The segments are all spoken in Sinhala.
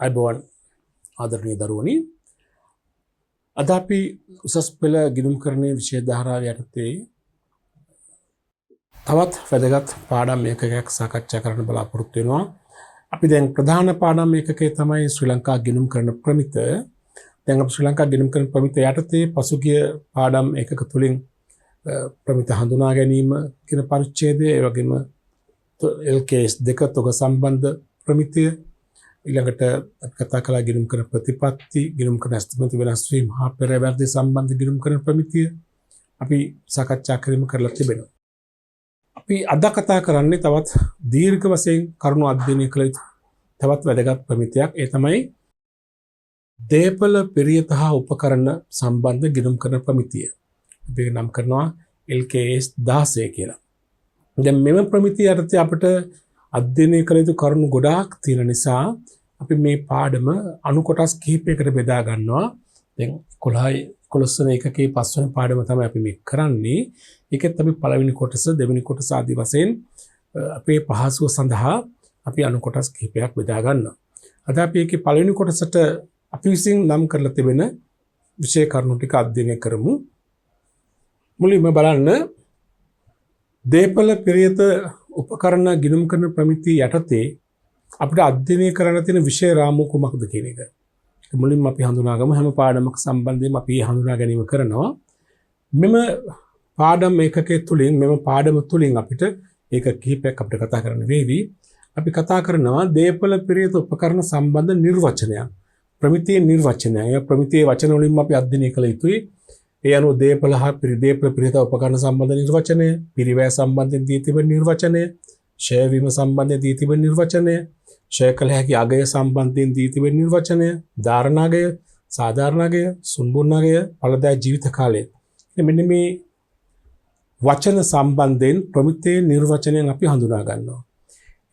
අයිබෝවන් ආදරණීය දරුවනි, අද අපි උසස් පෙළ ගිණුම්කරණයේ විෂය ධාරාව යටතේ තවත් වැදගත් පාඩම් ඒකකයක් සාකච්ඡා කරන්න බලාපොරොත්තු වෙනවා. අපි දැන් ප්‍රධාන පාඩම් ඒකකය තමයි ශ්‍රී ලංකා ගිණුම්කරණ ප්‍රමිත. දැන් අපි ශ්‍රී ලංකා ගිණුම්කරණ ප්‍රමිත යටතේ පසුගිය පාඩම් ඒකක තුලින් ප්‍රමිත හඳුනා ගැනීම කියන පරිච්ඡේදය, ඒ වගේම LKS දෙක තොග සම්බන්ධ ප්‍රමිතිය, ඊළඟට කතා කළා ගිණුම්කරණ ප්‍රතිපත්ති, ගිණුම්කරණ ඇස්තිමතු වෙනස් වීම හා පෙරවැර්දි සම්බන්ධ ගිණුම්කරණ ප්‍රමිතිය අපි සාකච්ඡා කිරීම කරලා තිබෙනවා. අපි අද කතා කරන්නේ තවත් දීර්ඝ වශයෙන් කරුණු අධ්‍යයනය කළ යුතු තවත් වැදගත් ප්‍රමිතියක්. ඒ තමයි දේපළ පිරියත හා උපකරණ සම්බන්ධ ගිණුම්කරණ ප්‍රමිතිය. අපි නම් කරනවා LKS 16 කියලා. දැන් මෙම ප්‍රමිතිය යටතේ අපිට අධ්‍යයනය කළ යුතු කරුණු ගොඩාක් තියෙන නිසා අපි මේ පාඩම අණු කොටස් කිහිපයකට බෙදා ගන්නවා. දැන් 11 වෙනි එකකේ 5 වෙනි පාඩම තමයි අපි මේ කරන්නේ. ඒකෙත් අපි පළවෙනි කොටස, දෙවෙනි කොටස ආදී වශයෙන් අපේ පහසුව සඳහා අපි අණු කොටස් කිහිපයක් බෙදා ගන්නවා. අද අපි ඒකේ පළවෙනි කොටසට අපි විසින් නම් කරලා තිබෙන විෂය කරුණු ටික අධ්‍යයනය කරමු. මුලින්ම බලන්න දේපළ පිරියත උපකරණ ගිණුම්කරණ ප්‍රමිතිය යටතේ අපිට අධ්‍යයනය කරන්න තියෙන විෂය රාමුව කුමක්ද කියන එක. මුලින්ම අපි හඳුනාගමු. හැම පාඩමක් සම්බන්ධයෙන් අපි හඳුනා ගැනීම කරනවා. මෙම පාඩම් ඒකකයේ තුලින්, මෙම පාඩම තුලින් අපිට ඒක කිහිපයක් අපිට කතා කරන්න වේවි. අපි කතා කරනවා දේපළ පිරියත උපකරණ සම්බන්ධ නිර්වචනයක්. ප්‍රමිතියේ නිර්වචනය. ඒ ප්‍රමිතියේ වචන වලින්ම අපි අධ්‍යයනය කළ යුතුයි. ඒ අනුව දේපළ හා දේපළ පිරියත උපකරණ සම්බන්ධ නිර්වචනය, පිරිවැය සම්බන්ධයෙන් දී තිබෙන නිර්වචනය, ෂය වීම සම්බන්ධයෙන් දී තිබෙන නිර්වචනය, ෂය කළ හැකි අගය සම්බන්ධයෙන් දී තිබෙන නිර්වචනය, ධාරණාගය, සාධාරණාගය, සුන්බුන්නාගය, ඵලදායී ජීවිත කාලය. මෙන්න මේ වචන සම්බන්ධයෙන් ප්‍රමිතියේ නිර්වචනයෙන් අපි හඳුනා ගන්නවා.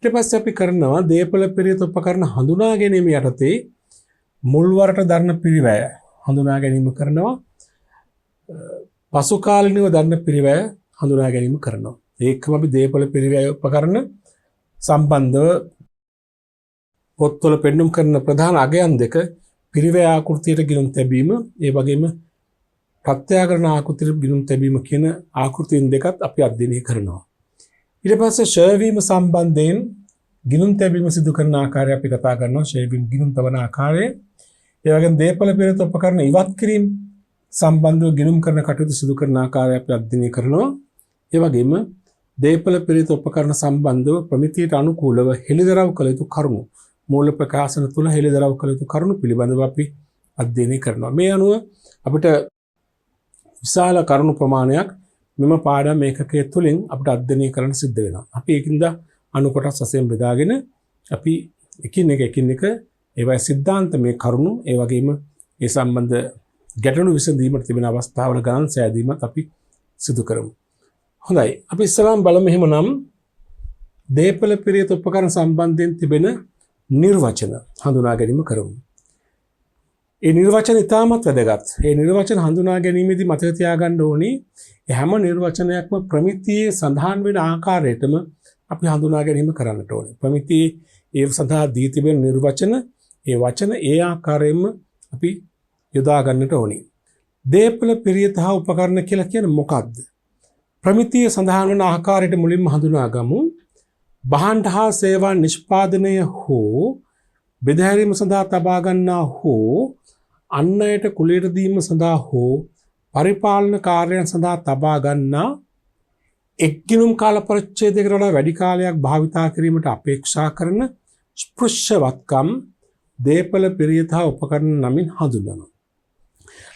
ඊට පස්සේ අපි කරනවා දේපළ පිරියත උපකරණ හඳුනා ගැනීම යටතේ මුල්වරට දරන පිරිවැය හඳුනා ගැනීම කරනවා. පසු කාලිනව දරන පිරිවැය හඳුනා ගැනීම කරනවා. ඒකම අපි දේපළ පිරිවැය උපකරණ සම්බන්ධව පොත්වල පෙන්눔 කරන ප්‍රධාන අගයන් දෙක, පිරිවැය ආකෘතියට ගිණුම් තැබීම, ඒ වගේම ප්‍රත්‍යාකරණ ආකෘතියට ගිණුම් තැබීම කියන ආකෘතීන් දෙකත් අපි අධ්‍යයනය කරනවා. ඊට පස්සේ ෂය වීම සම්බන්ධයෙන් ගිණුම් තැබීම සිදු කරන ආකාරය අපි කතා කරනවා. ෂය වීම ගිණුම් තබන ආකාරය. ඒ වගේම දේපළ පිරියත උපකරණ ඉවත් කිරීම සම්බන්ධව ගිණුම් කරන කටයුතු සිදු කරන ආකාරය අපි අධ්‍යයනය කරනවා. ඒ වගේම දේපළ පිරියත උපකරණ සම්බන්ධව ප්‍රමිතියට අනුකූලව හෙළිදරව් කළ යුතු කරුණු, මූල ප්‍රකාශන තුල හෙළිදරව් කළ යුතු කරුණු පිළිබඳව අපි අධ්‍යයනය කරනවා. මේ අනුව අපිට විශාල කරුණු ප්‍රමාණයක් මෙම පාඩම් ඒකකයේ තුලින් අපිට අධ්‍යයනය කරන්න සිද්ධ වෙනවා. අපි ඒකින්ද අණු කොටස් වශයෙන් බෙදාගෙන අපි එකින් එක ඒවයි සිද්ධාන්ත මේ කරුණු, ඒ වගේම ඒ සම්බන්ධ ගැටලු විසඳීමට තිබෙන අවස්ථාවල ගණන් සෑදීමත් අපි සිදු කරමු. හොඳයි, අපි ඉස්සරහම බලමු එහෙමනම් දේපළ පිරියත උපකරණ සම්බන්ධයෙන් තිබෙන නිර්වචන හඳුනා ගැනීම කරමු. ඒ නිර්වචන ඉතාමත් වැදගත්. ඒ නිර්වචන හඳුනා ගැනීමේදී මතක තියාගන්න ඕනේ හැම නිර්වචනයක්ම ප්‍රමිතියේ සඳහන් වෙන ආකාරයටම අපි හඳුනා ගැනීම කරන්නට ඕනේ. ප්‍රමිතියේ ඒ සඳහා දී තිබෙන නිර්වචන, ඒ වචන ඒ ආකාරයෙන්ම අපි යොදා ගන්නට ඕනේ. දේපළ පිරියත හා උපකරණ කියලා කියන්නේ මොකක්ද? ප්‍රමිතියේ සඳහන් වන ආකාරයට මුලින්ම හඳුනා ගමු. භාණ්ඩ හා සේවා නිෂ්පාදනය හෝ බෙදාහැරීම සඳහා තබා ගන්නා හෝ අන් අයට කුලයට දීම සඳහා හෝ පරිපාලන කාර්යයන් සඳහා තබා ගන්නා එක් ගිණුම් කාල පරිච්ඡේදයකට වඩා වැඩි කාලයක් භාවිතා කිරීමට අපේක්ෂා කරන ස්පෘශ්‍යවත්කම් දේපළ පිරියත හා උපකරණ නමින් හඳුන්වනවා.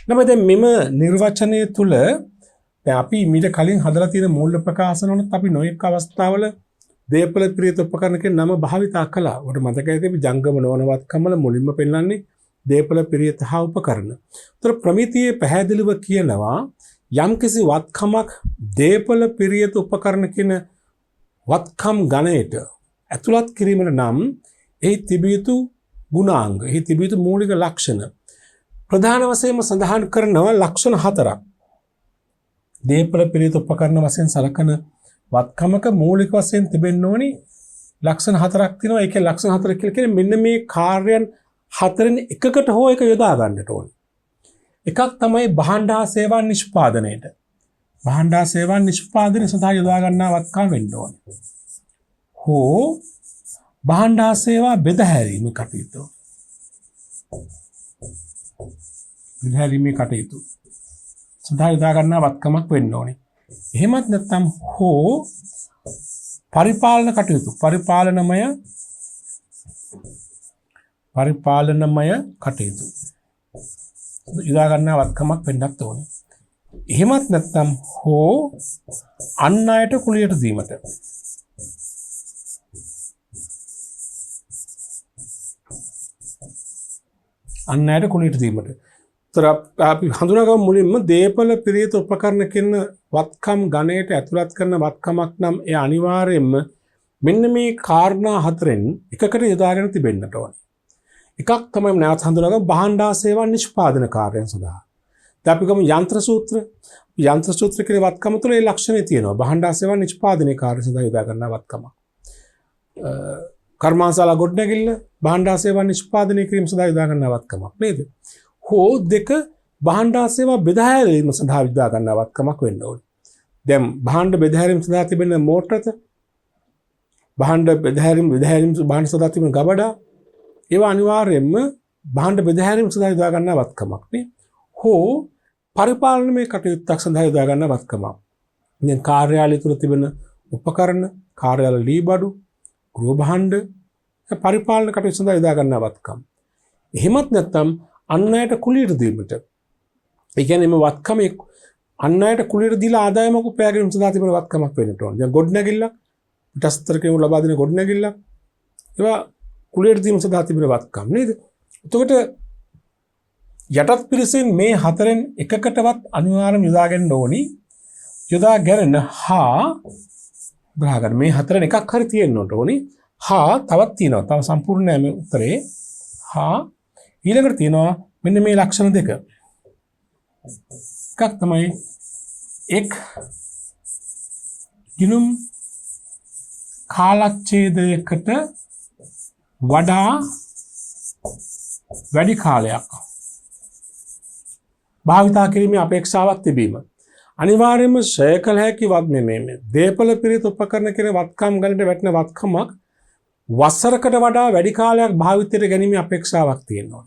නමුත් දැන් මෙම නිර්වචනය තුල දැන් අපි මීට කලින් හදලා තියෙන මූල ප්‍රකාශන වලත් අපි නොයෙක් අවස්ථාවල දේපළ පිරියත උපකරණ කියන නම භාවිතා කළා. ඔබට මතකයි අපි ජංගම නොවනවත්කම වල මුලින්ම පෙන්නන්නේ දේපළ පිරියත හා උපකරණ. ඒතර ප්‍රමිතියේ පැහැදිලිව කියනවා යම්කිසි වත්කමක් දේපළ පිරියත උපකරණ කියන වත්කම් ගණයට ඇතුළත් කිරීමට නම් එහි තිබිය යුතු ගුණාංග, එහි තිබිය යුතු මූලික ලක්ෂණ ප්‍රධාන වශයෙන්ම සඳහන් කරනවා ලක්ෂණ 4ක්. දේපළ පිරියත උපකරණ වශයෙන් සලකන වත්කමක මූලික වශයෙන් තිබෙන්න ඕනි ලක්ෂණ 4ක් තියෙනවා. ඒකේ ලක්ෂණ 4 කියලා කියන්නේ මෙන්න මේ කාර්යයන් හතරෙන් එකකට හෝ එක යොදා ගන්නට ඕනේ. එකක් තමයි භාණ්ඩ හා සේවා නිෂ්පාදනයේට. භාණ්ඩ හා සේවා නිෂ්පාදනය සඳහා යොදා ගන්නා වත්කම් වෙන්න ඕනේ. හෝ භාණ්ඩ හා සේවා බෙදාහැරීමේ කටයුතු. බෙදාහැරීමේ කටයුතු සඳහා යොදා ගන්නා වත්කමක් වෙන්න ඕනේ. එහෙමත් නැත්නම් හෝ පරිපාලන කටයුතු පරිපාලනමය කටයුතු යොදා ගන්නා වත්කමක් වෙන්නත් ඕනේ. එහෙමත් නැත්නම් හෝ අන් අයට කුලියට දීමට. අන් අයට කුලියට දීමට. තර අපි හඳුනාගමු මුලින්ම දේපල පිරිත උපකරණ කියන වත්කම් ගණයට ඇතුළත් කරන වත්කමක් නම් ඒ අනිවාර්යයෙන්ම මෙන්න මේ කාරණා හතරෙන් එකකට යොදාගෙන තිබෙන්නට ඕනේ. එකක් තමයි නැවත හඳුනාගමු භාණ්ඩ හා සේවා නිෂ්පාදන කාර්යයන් සඳහා. දැන් අපි ගමු යන්ත්‍ර සූත්‍ර කියන වත්කම තුළ ඒ ලක්ෂණේ තියෙනවා. භාණ්ඩ හා සේවා නිෂ්පාදනයේ කාර්ය සඳහා යොදා ගන්නා වත්කම. කර්මාන්තශාලා ගොඩනැගිල්ල භාණ්ඩ හා සේවා නිෂ්පාදනය කිරීම සඳහා යොදා ගන්නා වත්කමක් නේද? හෝ දෙක භාණ්ඩ හා සේවා බෙදාහැරීම සඳහා යොදා ගන්නා වත්කමක් වෙන්න ඕනේ. දැන් භාණ්ඩ බෙදාහැරීම සඳහා තිබෙන මෝටරත භාණ්ඩ බෙදාහැරීම භාණ්ඩ සඳහා තිබෙන ගබඩා ඒවා අනිවාර්යයෙන්ම භාණ්ඩ බෙදාහැරීම සඳහා යොදා ගන්නා වත්කමක් නේ. හෝ පරිපාලනමය කටයුත්තක් සඳහා යොදා ගන්නා වත්කමක්. දැන් කාර්යාලය තුළ තිබෙන උපකරණ, කාර්යාල ලීබඩු, ගෘහ භාණ්ඩ පරිපාලන කටයුතු සඳහා යොදා ගන්නා වත්කම්. එහෙමත් නැත්නම් අන් අයට කුලියට දීමට. ඒ කියන්නේ මේ වත්කම අන් අයට කුලියට දීලා ආදායමක් උපයා ගැනීම සඳහා තිබෙන වත්කමක් වෙන්නට ඕන. දැන් ගොඩනැගිල්ලක් පිටස්තර කෙනෙකු ලබා දෙන ගොඩනැගිල්ලක් ඒවා කුලියට දීම සඳහා තිබෙන වත්කම් නේද? එතකොට යටත් පිරිසෙන් මේ හතරෙන් එකකටවත් අනිවාර්යයෙන් යොදා ගන්න ඕනි. යොදා ගැනීම හා බ්‍රහගන්න මේ හතරෙන් එකක් හරි තියෙන්න ඕනි. හා තවත් තියෙනවා. තව සම්පූර්ණ නැහැ මේ උත්තරේ. හා ඊළඟට තියෙනවා මෙන්න මේ ලක්ෂණ දෙක. එකක් තමයි එක් ගිණුම් කාලච්ඡේදයකට වඩා වැඩි කාලයක් භාවිතා කිරීමේ අපේක්ෂාවක් තිබීම. අනිවාර්යයෙන්ම ශ්‍රය කළ හැකි මේ දේපල පිරිත උපකරණ කියන වත්කම් ගණනට වැටෙන වත්කමක් වසරකට වඩා වැඩි කාලයක් භාවිතයට ගැනීමේ අපේක්ෂාවක් තියෙනවා.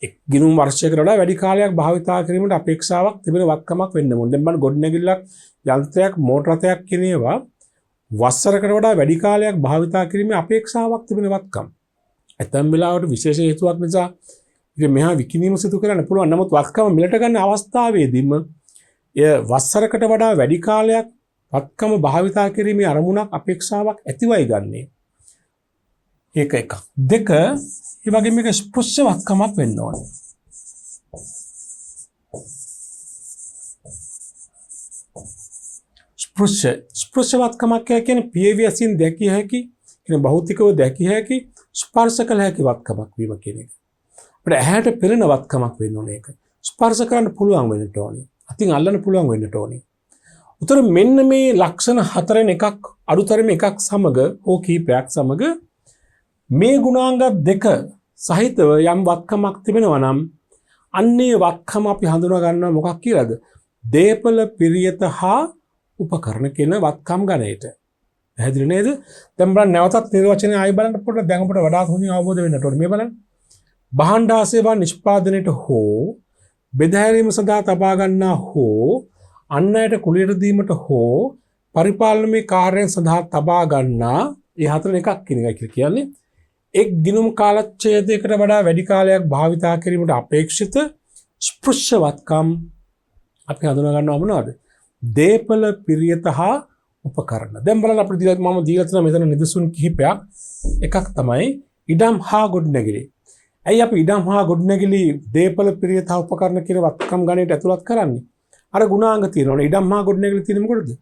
එක් ගිණුම් වර්ෂයකට වඩා වැඩි කාලයක් භාවිතා කිරීමට අපේක්ෂාවක් තිබෙන වත්කමක් වෙන්න ඕනේ. දැන් බලන්න ගොඩනැගිල්ලක් යන්ත්‍රයක් මෝටර රථයක් කියන ඒවා වසරකට වඩා වැඩි කාලයක් භාවිතා කිරීමේ අපේක්ෂාවක් තිබෙන වත්කම්. ඇතැම් වෙලාවට විශේෂ හේතුවක් නිසා ඉතින් මෙහා විකිණීම සිදු කරන්න පුළුවන්. නමුත් වත්කම මිලට ගන්න අවස්ථාවේදීම එය වසරකට වඩා වැඩි කාලයක් වත්කම භාවිතා කිරීමේ අරමුණක් අපේක්ෂාවක් ඇතිවයි ගන්නේ. ඒක එකක්. දෙක ඒ වගේම මේක ස්පෘශ්‍ය වත්කමක් වෙන්න ඕනේ. ස්පෘශ්‍ය වත්කමක් කියන්නේ පියවිසින් දැකිය හැකි, කියන භෞතිකව දැකිය හැකි, ස්පර්ශ කළ හැකි වත්කමක් වීම කියන එක. අපිට ඇහැට පෙනෙන වත්කමක් වෙන්න ඕනේ ඒක. ස්පර්ශ කරන්න පුළුවන් වෙන්නට ඕනේ. අතින් අල්ලන්න පුළුවන් වෙන්නට ඕනේ. උතර මෙන්න මේ ලක්ෂණ හතරෙන් එකක් අඩුතරම එකක් සමග හෝ කීපයක් සමග මේ ගුණාංග දෙක සහිතව යම් වත්කමක් තිබෙනවා නම් අන්නේ වත්කම අපි හඳුනා ගන්නවා මොකක් කියලාද? දේපල පිරියත හා උපකරණ කියන වත්කම් ගණයට. පැහැදිලි නේද? දැන් බලන්න නැවතත් නිර්වචනය ආයෙ බලන්න පොඩ්ඩක් දැන් අපිට වඩා හොඳින් අවබෝධ වෙන්නට ඕනේ. මේ බලන්න. භාණ්ඩ හා සේවා නිෂ්පාදනයට හෝ බෙදාහැරීම සඳහා තබා ගන්නා හෝ අන් අයට කුලියට දීමට හෝ පරිපාලනමය කාර්යයන් සඳහා තබා ගන්නා ඒ හතරෙන් එකක් කියන එකයි කියන්නේ. එක් ගිණුම් කාලච්ඡේදයකට වඩා වැඩි කාලයක් භාවිතා කිරීමට අපේක්ෂිත ස්පෘශ්‍ය වත්කම් අපි හඳුනා ගන්නවා මොනවද? දේපල පිරියත හා උපකරණ. දැන් බලන්න අපිට මම දීලා තියෙන මෙතන නිදසුන් කිහිපයක්. එකක් තමයි ඉඩම් හා ගොඩනැගිලි. ඇයි අපි ඉඩම් හා ගොඩනැගිලි දේපල පිරියත හා උපකරණ කියන වත්කම් ගණයට ඇතුළත් කරන්නේ? අර ගුණාංග තියෙනවනේ. ඉඩම් හා ගොඩනැගිලි තියෙන මොකටද?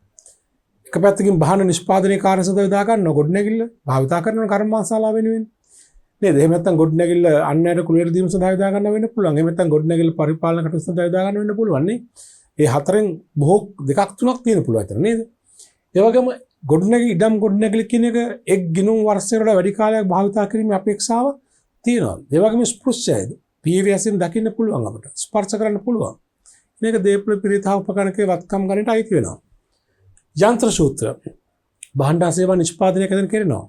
එක පැත්තකින් භාණ්ඩ නිෂ්පාදනයේ කාර්ය සඳහා යොදා ගන්න ගොඩනැගිල්ල භාවිතා කරන කර්මාන්තශාලා වෙනුවෙන්. නේද? එහෙම නැත්නම් ගොඩනැගිල්ල අන් අයට කුලියට දීම සඳහා යොදා ගන්න වෙන්න පුළුවන්. එහෙම නැත්නම් ගොඩනැගිල්ල පරිපාලන කටයුතු සඳහා යොදා ගන්න වෙන්න පුළුවන් නේ. ඒ හතරෙන් බොහෝ දෙකක් තුනක් තියෙන පුළුවන් අතර නේද? ඒ වගේම ගොඩනැගිලි ඉඩම් ගොඩනැගිලි කියන එක එක් ගිණුම් වර්ෂයකට වැඩි කාලයක් භාවිතා කිරීමේ අපේක්ෂාව තියෙනවා. ඒ වගේම ස්පෘශ්‍යයද පියවැසින් දකින්න පුළුවන් අපිට. ස්පර්ශ කරන්න පුළුවන්. මේක දේපල පිරිත හා උපකරණකේ වත්කම් ගන්නට අයිති වෙනවා. යන්ත්‍ර සූත්‍ර භාණ්ඩ සේවා නිෂ්පාදනය කරනවා.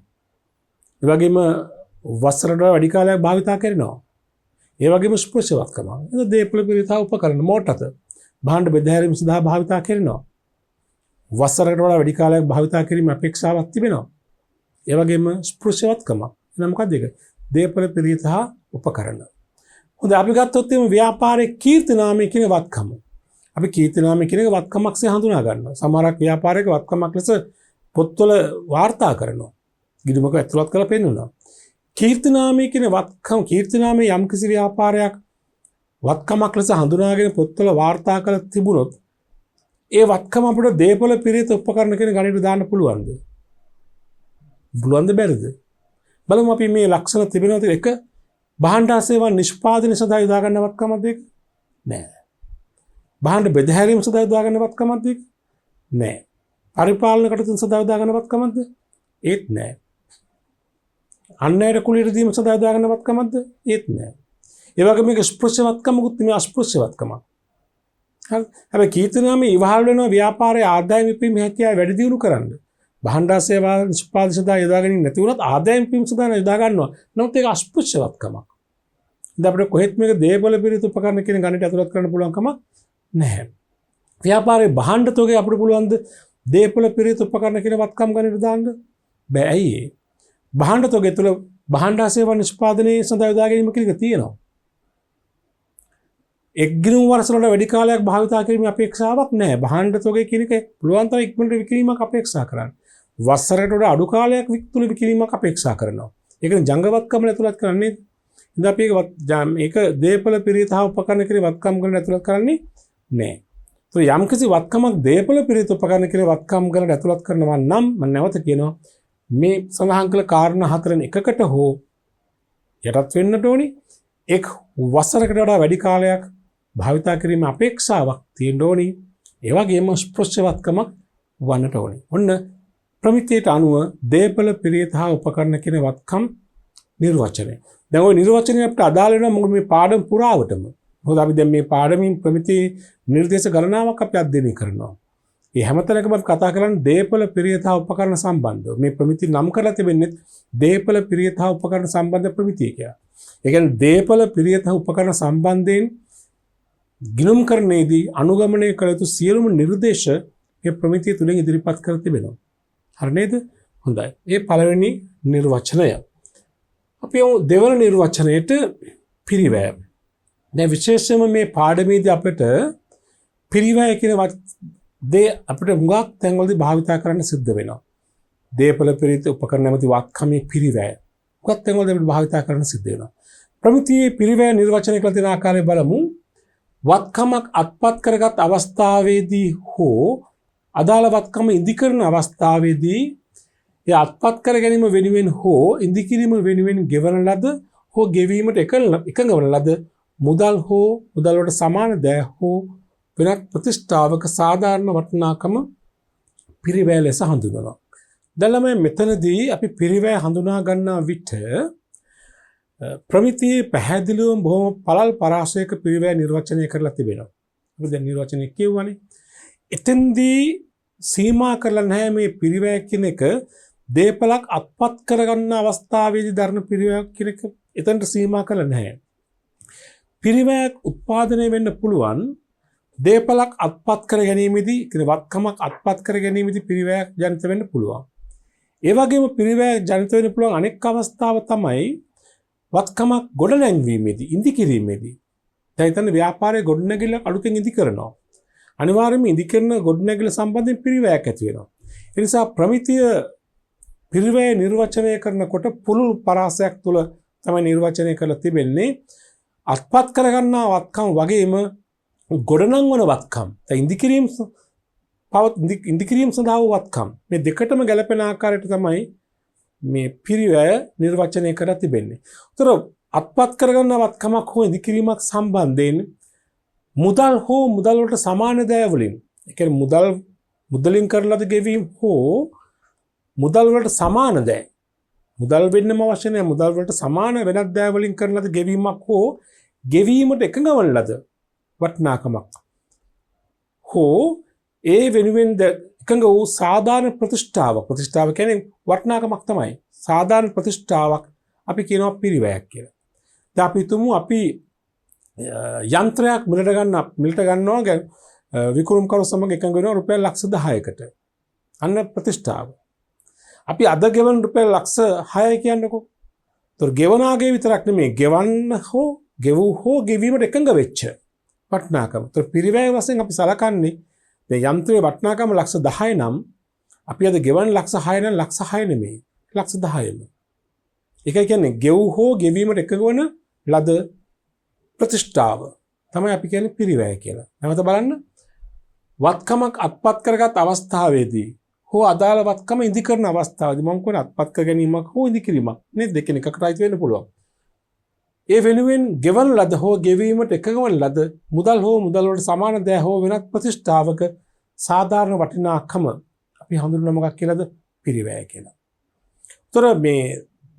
ඒ වගේම වස්ත්‍රවල වැඩි කාලයක් භාවිතා කරනවා. ඒ වගේම ස්පෘශ්‍ය වත්කම. ඒක දේපල පිරිත හා උපකරණ මෝටත භාණ්ඩ බෙදහැරීම සඳහා භාවිතා කරනවා. වස්ත්‍රවල වැඩි කාලයක් භාවිතා කිරීම අපේක්ෂාවක් තිබෙනවා. ඒ වගේම ස්පෘශ්‍ය වත්කම. එන මොකක්ද ඒක? දේපල පිරිත හා උපකරණ. හොඳයි අපි ගත්තොත් එimhe ව්‍යාපාරයේ කීර්ති නාමය කියන වත්කම. අපි කීර්ති නාමය කියන එක වත්කමක්සේ හඳුනා ගන්නවා. සමහරක් ව්‍යාපාරයක වත්කමක් ලෙස පොත්වල වාර්තා කරනවා. ගිදුමක ඇතුළත් කරලා පෙන්නනවා. කීර්ති නාමය කියන වත්කම කීර්ති නාමය යම්කිසි ව්‍යාපාරයක් වත්කමක් ලෙස හඳුනාගෙන පොත්වල වාර්තා කළ තිබුණොත් ඒ වත්කම අපිට දේපල පිරිත උපකරණ කියන ගණිතය දාන්න පුළුවන්ද? පුළුවන්ද බැරිද? බලමු අපි මේ ලක්ෂණ තිබෙනවද? එක භාණ්ඩ සේවා නිෂ්පාදනය සඳහා යොදා ගන්න වත්කමක්ද ඒක? නෑ. භාණ්ඩ බෙදහැරීම සඳහා යොදා ගන්න වත්කමක්ද ඒක? නෑ. පරිපාලන කටයුතු සඳහා යොදා ගන්න වත්කමක්ද? ඒත් නෑ. අන්නයට කුලියට දීම සඳහා යොදා ගන්න වත්කමක්ද? ඒත් නෑ. ඒ වගේම මේක ස්පෘශ්‍ය වත්කමකුත් නෙමෙයි අස්පෘශ්‍ය වත්කමක්. හරි. හැබැයි කීර්ති නාමයේ ඉවහල් වෙනවා ව්‍යාපාරයේ ආදායම විපීම හැකියාව වැඩි දියුණු කරන්න. භාණ්ඩ සේවා නිෂ්පාදනය සඳහා යොදා ගැනීම නැති වුණත් ආදායම විපීම සඳහා යොදා ගන්නවා. නමුත් ඒක අස්පෘශ්‍ය වත්කමක්. ඉතින් අපිට කොහෙත් මේක දේපල පිරිත උපකරණ කියන ගණිතය ඇතුළත් කරන්න පුළුවන් කමක් නැහැ. ව්‍යාපාරයේ භාණ්ඩ තොගේ අපිට පුළුවන් ද දේපල පිරිත උපකරණ කියන වත්කම් ගණිතය දාන්න? බෑ. ඇයි ඒ? භාණ්ඩ තොගේ තුල භාණ්ඩ සේවා නිෂ්පාදනයේ සඳහා යොදා ගැනීම කියන එක තියෙනවා. එක් ගිණුම් වර්ෂ වලට වැඩි කාලයක් භාවිතා කිරීමේ අපේක්ෂාවක් නැහැ. භාණ්ඩ තොගේ කියන එක පුළුවන් තරම් ඉක්මනට විකිණීමක් අපේක්ෂා කරන්න. වසරකට වඩා අඩු කාලයක් වික්තුල විකිණීමක් අපේක්ෂා කරනවා. ඒ කියන්නේ ජංගවත්කම ඇතුළත් කරන්නේ. ඉතින් අපි මේක දේපල පිරිත හා උපකරණ කියන වත්කම් වලට ඇතුළත් කරන්නේ නැහැ. તો යම්කිසි වත්කමක් දේපල පිරිත උපකරණ කියන වත්කම් වලට ඇතුළත් කරනවා නම් මම නැවත කියනවා මේ සඳහන් කළ කාරණා හතරෙන් එකකට හෝ යටත් වෙන්නට ඕනි. එක් වසරකට වඩා වැඩි කාලයක් භාවිතා කිරීමේ අපේක්ෂාවක් තියෙන්න ඕනි. ඒ වගේම ස්පෘශ්‍යවත්කමක් වන්නට ඕනි. ඔන්න ප්‍රමිතියට අනුව දේපල පිරිත හා උපකරණ කියන වත්කම් නිර්වචනය. දැන් ওই නිර්වචනය අපිට අදාළ වෙනවා මොකද මේ පාඩම පුරාවටම. මොකද අපි දැන් මේ පාඩමින් ප්‍රමිති නිර්දේශ ගණනාවක් අපි අධ්‍යයනය කරනවා. මේ හැමතැනකම අපි කතා කරන්නේ දේපල පිරිත හා උපකරණ සම්බන්ධව. මේ ප්‍රමිති නම් කරලා තිබෙන්නේ දේපල පිරිත හා උපකරණ සම්බන්ධ ප්‍රමිතිය කියලා. ඒ කියන්නේ දේපල පිරිත හා උපකරණ සම්බන්ධයෙන් ගිණුම් කරන්නේදී අනුගමනය කළ යුතු සියලුම නිර්දේශ මේ ප්‍රමිතිය තුලින් ඉදිරිපත් කර තිබෙනවා. හරි නේද? හොඳයි. මේ පළවෙනි නිර්වචනය. අපි දෙවන නිර්වචනයේට පිරිවැය. දැන් විශේෂයෙන්ම මේ පාඩමේදී අපිට පිරිවැය කියන දේ අපිට හුඟක් තැන්වලදී භාවිතා කරන්න සිද්ධ වෙනවා. දේපල පිරිත උපකරණ නැමැති වාක්‍යමේ පිරිවැය. හුඟක් තැන්වලදී අපිට භාවිතා කරන්න සිද්ධ වෙනවා. ප්‍රමිතියේ පිරිවැය නිර්වචනය කළ තියෙන ආකාරය බලමු. වත්කමක් අත්පත් කරගත් අවස්ථාවේදී හෝ අදාළ වත්කම ඉදිකරන අවස්ථාවේදී ඒ අත්පත් කර ගැනීම වෙනුවෙන් හෝ ඉදිකිරීම වෙනුවෙන් ගෙවන ලද හෝ ගෙවීමට එකඟ වන ලද මුදල් හෝ මුදල් වලට සමාන දෑ හෝ වෙනත් ප්‍රතිෂ්ඨාවක සාධාරණ වටිනාකම පිරිවැය ලෙස හඳුන්වනවා. දැන් මෙතනදී අපි පිරිවැය හඳුනා ගන්නා විට ප්‍රමිතියේ පැහැදිලිවම බොහොම පළල් පරාසයක පිරිවැය නිර්වචනය කරලා තිබෙනවා. අපි දැන් නිර්වචනය කියවනේ. එතෙන්දී සීමා කරලා නැහැ මේ පිරිවැය කියන එක දේපලක් අත්පත් කරගන්න අවස්ථාවේදී දරන පිරිවැය කියන එක එතනට සීමා කරලා නැහැ. පිරිවැයක් උත්පාදනය වෙන්න පුළුවන් දේපලක් අත්පත් කර ගැනීමේදී කියන වත්කමක් අත්පත් කර ගැනීමේදී පිරිවැයක් ජනිත වෙන්න පුළුවන්. ඒ වගේම පිරිවැයක් ජනිත වෙන්න පුළුවන් අනෙක් අවස්ථාව තමයි වත්කමක් ගොඩනැංවීමේදී ඉදි කිරීමේදී. දැන් හිතන්න ව්‍යාපාරයේ ගොඩනැගිල්ල අලුතෙන් ඉදි කරනවා. අනිවාර්යයෙන්ම ඉදි කරන ගොඩනැගිල්ල සම්බන්ධයෙන් පිරිවැයක් ඇති වෙනවා. ඒ නිසා ප්‍රමිතිය පිරිවැය නිර්වචනය කරනකොට පුළුල් පරාසයක් තුළ තමයි නිර්වචනය කරලා තිබෙන්නේ. අත්පත් කරගන්නා වත්කම් වගේම ගොඩනංවන වත්කම්. දැන් ඉදි කිරීම සඳහා වූ වත්කම්. මේ දෙකටම ගැලපෙන ආකාරයට තමයි මේ පිරිවැය නිර්වචනය කරලා තිබෙන්නේ. උතර අත්පත් කරගන්න වත්කමක් හෝ ඉදි කිරීමක් සම්බන්ධයෙන් මුදල් හෝ මුදල් වලට සමාන දෑ වලින්, ඒ කියන්නේ මුදලින් කරන ලද ගෙවීම හෝ මුදල් වලට සමාන දෑ මුදල් වෙන්නම අවශ්‍ය නැහැ. මුදල් වලට සමාන වෙනත් දෑ වලින් කරන ලද ගෙවීමක් හෝ ගෙවීමට එකඟ වන ලද වටිනාකමක් හෝ ඒ වෙනුවෙන් එකඟ වූ සාධාරණ ප්‍රතිෂ්ඨාව කියන්නේ වටිනාකමක් තමයි. සාධාරණ ප්‍රතිෂ්ඨාවක් අපි කියනවා පිරිවැයක් කියලා. දැන් අපි හිතමු අපි යන්ත්‍රයක් මිලට ගන්නවා විකුණුම්කරු සමග එකඟ වෙනවා රුපියල් ලක්ෂ 10කට. අන්න ප්‍රතිෂ්ඨාව. අපි අද ගෙවන රුපියල් ලක්ෂ 6 කියන්නකෝ. ඒතර ගෙවනාගේ විතරක් නෙමෙයි ගෙවූ හෝ ගෙවීමට එකඟ වෙච්ච වටිනාකම. ඒතර පිරිවැය වශයෙන් අපි සලකන්නේ මේ යන්ත්‍රයේ වටිනාකම ලක්ෂ 10 නම් අපි අද ගෙවන ලක්ෂ 6 නම් ලක්ෂ 6 නෙමෙයි ලක්ෂ 10ම. ඒකයි කියන්නේ ගෙවූ හෝ ගෙවීමට එකඟ වන ලද ප්‍රතිෂ්ඨාව තමයි අපි කියන්නේ පිරිවැය කියලා. නැවත බලන්න. වත්කමක් අත්පත් කරගත් අවස්ථාවේදී හෝ අදාළ වත්කම ඉදි කරන අවස්ථාවේදී මම කියන්නේ අත්පත් කර ගැනීමක් හෝ ඉදි කිරීමක් නේ දෙකෙන් එකකට අයිති වෙන්න පුළුවන්. ඒ වෙනුවෙන් ගෙවන ලද හෝ ගෙවීමට එකඟ වන ලද මුදල් හෝ මුදල් වලට සමාන දෑ හෝ වෙනත් ප්‍රතිෂ්ඨාවක සාධාරණ වටිනාකම අපි හඳුන්වන මොකක් කියලාද? පිරිවැය කියලා. ඒතර මේ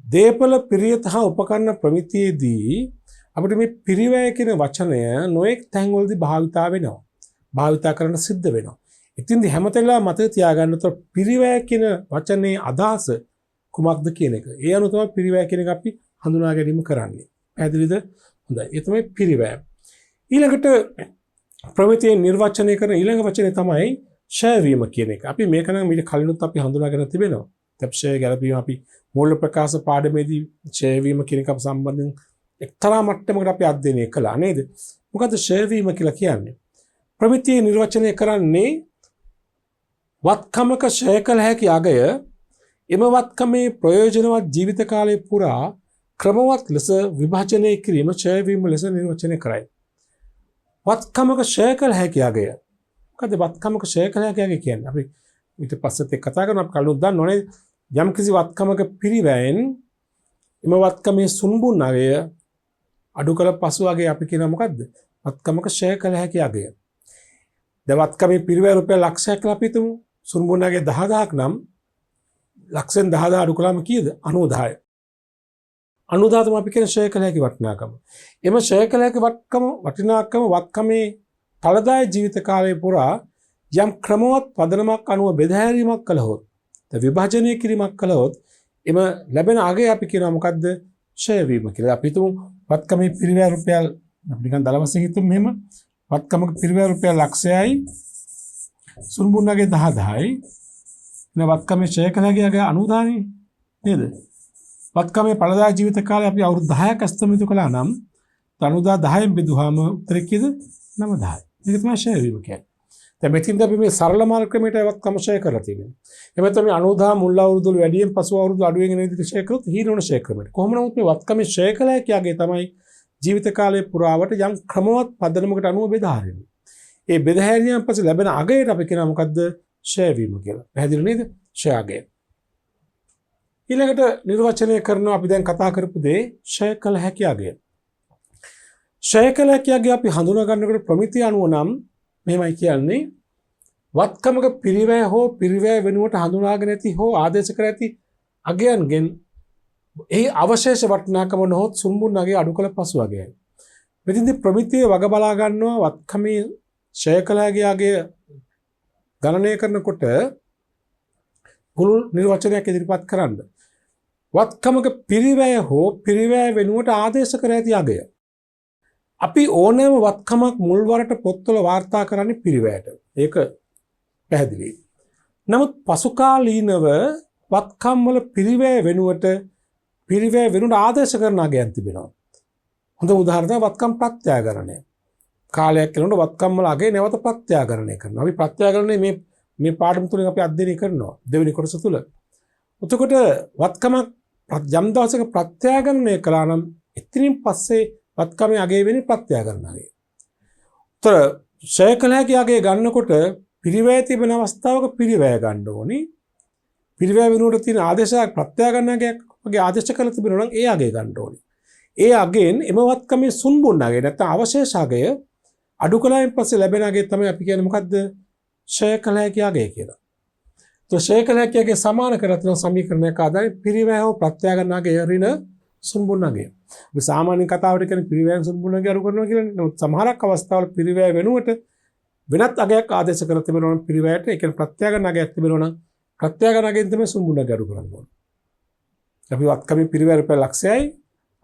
දේපල පිරියත හා උපකරණ ප්‍රමිතියේදී අපිට මේ පිරිවැය කියන වචනය නොඑක් තැන්වලදී භාවිතා වෙනවා. භාවිතා කරන්න සිද්ධ වෙනවා. ඉතින්දි හැමතැනම මතක තියාගන්න උතර පිරිවැය කියන වචනේ අදහස කුමක්ද කියන එක. ඒ අනුව තමයි පිරිවැය කියන එක අපි හඳුනා ගැනීම කරන්නේ. පැහැදිලිද? හොඳයි. ඒ තමයි පිරිවැය. ඊළඟට ප්‍රමිතියේ නිර්වචනය කරන ඊළඟ වචනේ තමයි ෂය වීම කියන එක. අපි මේක නම් ඊට කලිනුත් අපි හඳුනාගෙන තිබෙනවා. ෂය ගැලපීම අපි මූල ප්‍රකාශ පාඩමේදී ෂය වීම කියන එක සම්බන්ධයෙන් එක්තරා මට්ටමකට අපි අධ්‍යයනය කළා නේද? මොකද ෂය වීම කියලා කියන්නේ? ප්‍රමිතියේ නිර්වචනය කරන්නේ වත්කමක ෂය කළ හැකි අගය එම වත්කමේ ප්‍රයෝජනවත් ජීවිත කාලය පුරා ක්‍රමවත් ලෙස විභජනය කිරීම ෂය වීම ලෙස නිර්වචනය කරයි. වත්කමක ෂය කළ හැකි අගය. මොකද වත්කමක ෂය කළ හැකි අගය කියන්නේ? අපි ඊට පස්සෙත් කතා කරනවා. අපි කලින් දන්නවනේ යම් කිසි වත්කමක පිරිවැයෙන් එම වත්කමේ සුන්බුන් අගය අඩු කළ පසු අගය අපි කියනවා මොකද්ද? වත්කමක ෂය කළ හැකි අගය. දැන් වත්කමේ පිරිවැය රුපියල් ලක්ෂයක් කියලා අපි හිතමු. සුන්බුන් අගය 10000ක් නම් ලක්ෂෙන් 10000 අඩු කළාම කීයද? 90000යි. 90000 තමයි අපි කියන ෂය කළ හැකි වටිනාකම. එම ෂය කළ හැකි වටිනාකම වත්කමේ ඵලදායී ජීවිත කාලය පුරා යම් ක්‍රමවත් පදනමක් අනුව බෙදාහැරීමක් කළහොත්, විභජනය කිරීමක් කළහොත් එම ලැබෙන අගය අපි කියනවා මොකද්ද? ෂය වීම කියලා. අපි හිතමු වත්කමේ පිරිවැය රුපියල් අපි නිකන් දල වශයෙන් හිතමු මෙහෙම. වත්කමක පිරිවැය රුපියල් ලක්ෂයයි සුන්බුන් අගය 10000යි. නේ වත්කමේ ෂය කළ හැකි අගය 90000යි නේද? වත්කමේ ඵලදායී ජීවිත කාලය අපි අවුරුදු 10ක් අස්තමිතු කළා නම් 90000 10න් බෙදුවාම උත්තරේ කීයද? 9000යි. මේක තමයි ෂය වීම කියන්නේ. දැන් මෙතින්ද අපි මේ සරල මාර්ග ක්‍රමයට වත්කම ෂය කරලා තියෙනවා. එහෙම තමයි 90000 මුල් අවුරුදු වල වැඩියෙන් පසු අවුරුදු අඩුවෙන් එන විදිහට ෂය කරොත් හීනෝන ෂය ක්‍රමයට. කොහොම නමුත් මේ වත්කමේ ෂය කළ හැකි අගය තමයි ජීවිත කාලය පුරාවට යම් ක්‍රමවත් පදනමකට අනුව බෙදාහැරෙන්නේ. ඒ බෙදාහැරීමෙන් පස්සේ ලැබෙන අගයට අපි කියනවා මොකද්ද? ෂය වීම කියලා. පැහැදිලි නේද? ෂය අගය. ඊළඟට නිර්වචනය කරනවා අපි දැන් කතා කරපු දේ ෂය කළ හැකි අගය. ෂය කළ හැකි අගය අපි හඳුනා ගන්නකොට ප්‍රමිතිය අනුව නම් මෙහෙමයි කියන්නේ වත්කමක පිරිවැය හෝ පිරිවැය වෙනුවට හඳුනාගෙන ඇති හෝ ආදේශ කර ඇති අගයන්ගෙන් එහි අවශේෂ වටිනාකම නොහොත් සුන්බුන් අගය අඩු කළ පසු අගයයි. මෙතෙන්දී ප්‍රමිතිය වග බලා ගන්නවා වත්කමේ ෂය කළ හැකි අගය ගණනය කරනකොට පුළුල් නිර්වචනයක් ඉදිරිපත් කරන්න. වත්කමක පිරිවැය හෝ පිරිවැය වෙනුවට ආදේශ කර ඇති අගය. අපි ඕනෑම වත්කමක් මුල්වරට පොත්වල වාර්තා කරන්නේ පිරිවැයට. ඒක පැහැදිලි. නමුත් පසුකාලීනව වත්කම් වල පිරිවැය වෙනුවට ආදේශ කරන අගයන් තිබෙනවා. හොඳ උදාහරණයක් වත්කම් ප්‍රත්‍යාගරණය. කාලයක් යනකොට වත්කම් වල අගය නැවත ප්‍රත්‍යාගරණය කරනවා. අපි ප්‍රත්‍යාගරණය මේ පාඩම තුලින් අපි අධ්‍යයනය කරනවා දෙවෙනි කොටස තුල. එතකොට වත්කමක් යම් දවසක ප්‍රත්‍යාගරණය කළා නම් එතනින් පස්සේ වත්කමේ අගය වෙන්නේ ප්‍රත්‍යාගරණය. උතර ෂය කළ හැකි අගය ගන්නකොට පිරිවැය තිබෙන අවස්ථාවක පිරිවැය ගන්න ඕනි. පිරිවැය වෙනුවට තියෙන ආදේශයක් ප්‍රත්‍යාගරණයක් වගේ ආදේශ කරලා තිබෙනවා නම් ඒ අගය ගන්න ඕනි. ඒ අගයෙන් එම වත්කමේ සුන්බුන් අගය නැත්නම් අවශේෂ අගය අඩු කළායින් පස්සේ ලැබෙන අගය තමයි අපි කියන්නේ මොකද්ද? ෂය කළ හැකි අගය කියලා. तो ෂය කළ හැකියගේ සමාන කර තියෙන සමීකරණයක ආදාය පිරිවැය හෝ ප්‍රත්‍යාඝාත නාගයේ ඍණ සුන්බුන් නාගය. අපි සාමාන්‍ය කතාවට කියන්නේ පිරිවැය සුන්බුන් නාගය අඩු කරනවා කියලා. නමුත් සමහරක් අවස්ථාවල පිරිවැය වෙනුවට වෙනත් අගයක් ආදේශ කර තිබෙනවා නම් පිරිවැයට ඒ කියන්නේ ප්‍රත්‍යාඝාත නාගයක් තිබෙනවා නම් ප්‍රත්‍යාඝාත නාගයෙන් තමයි සුන්බුන් නාගය අඩු කරන්න ඕනේ. අපි වත්කමේ පිරිවැය රුපියල් ලක්ෂයයි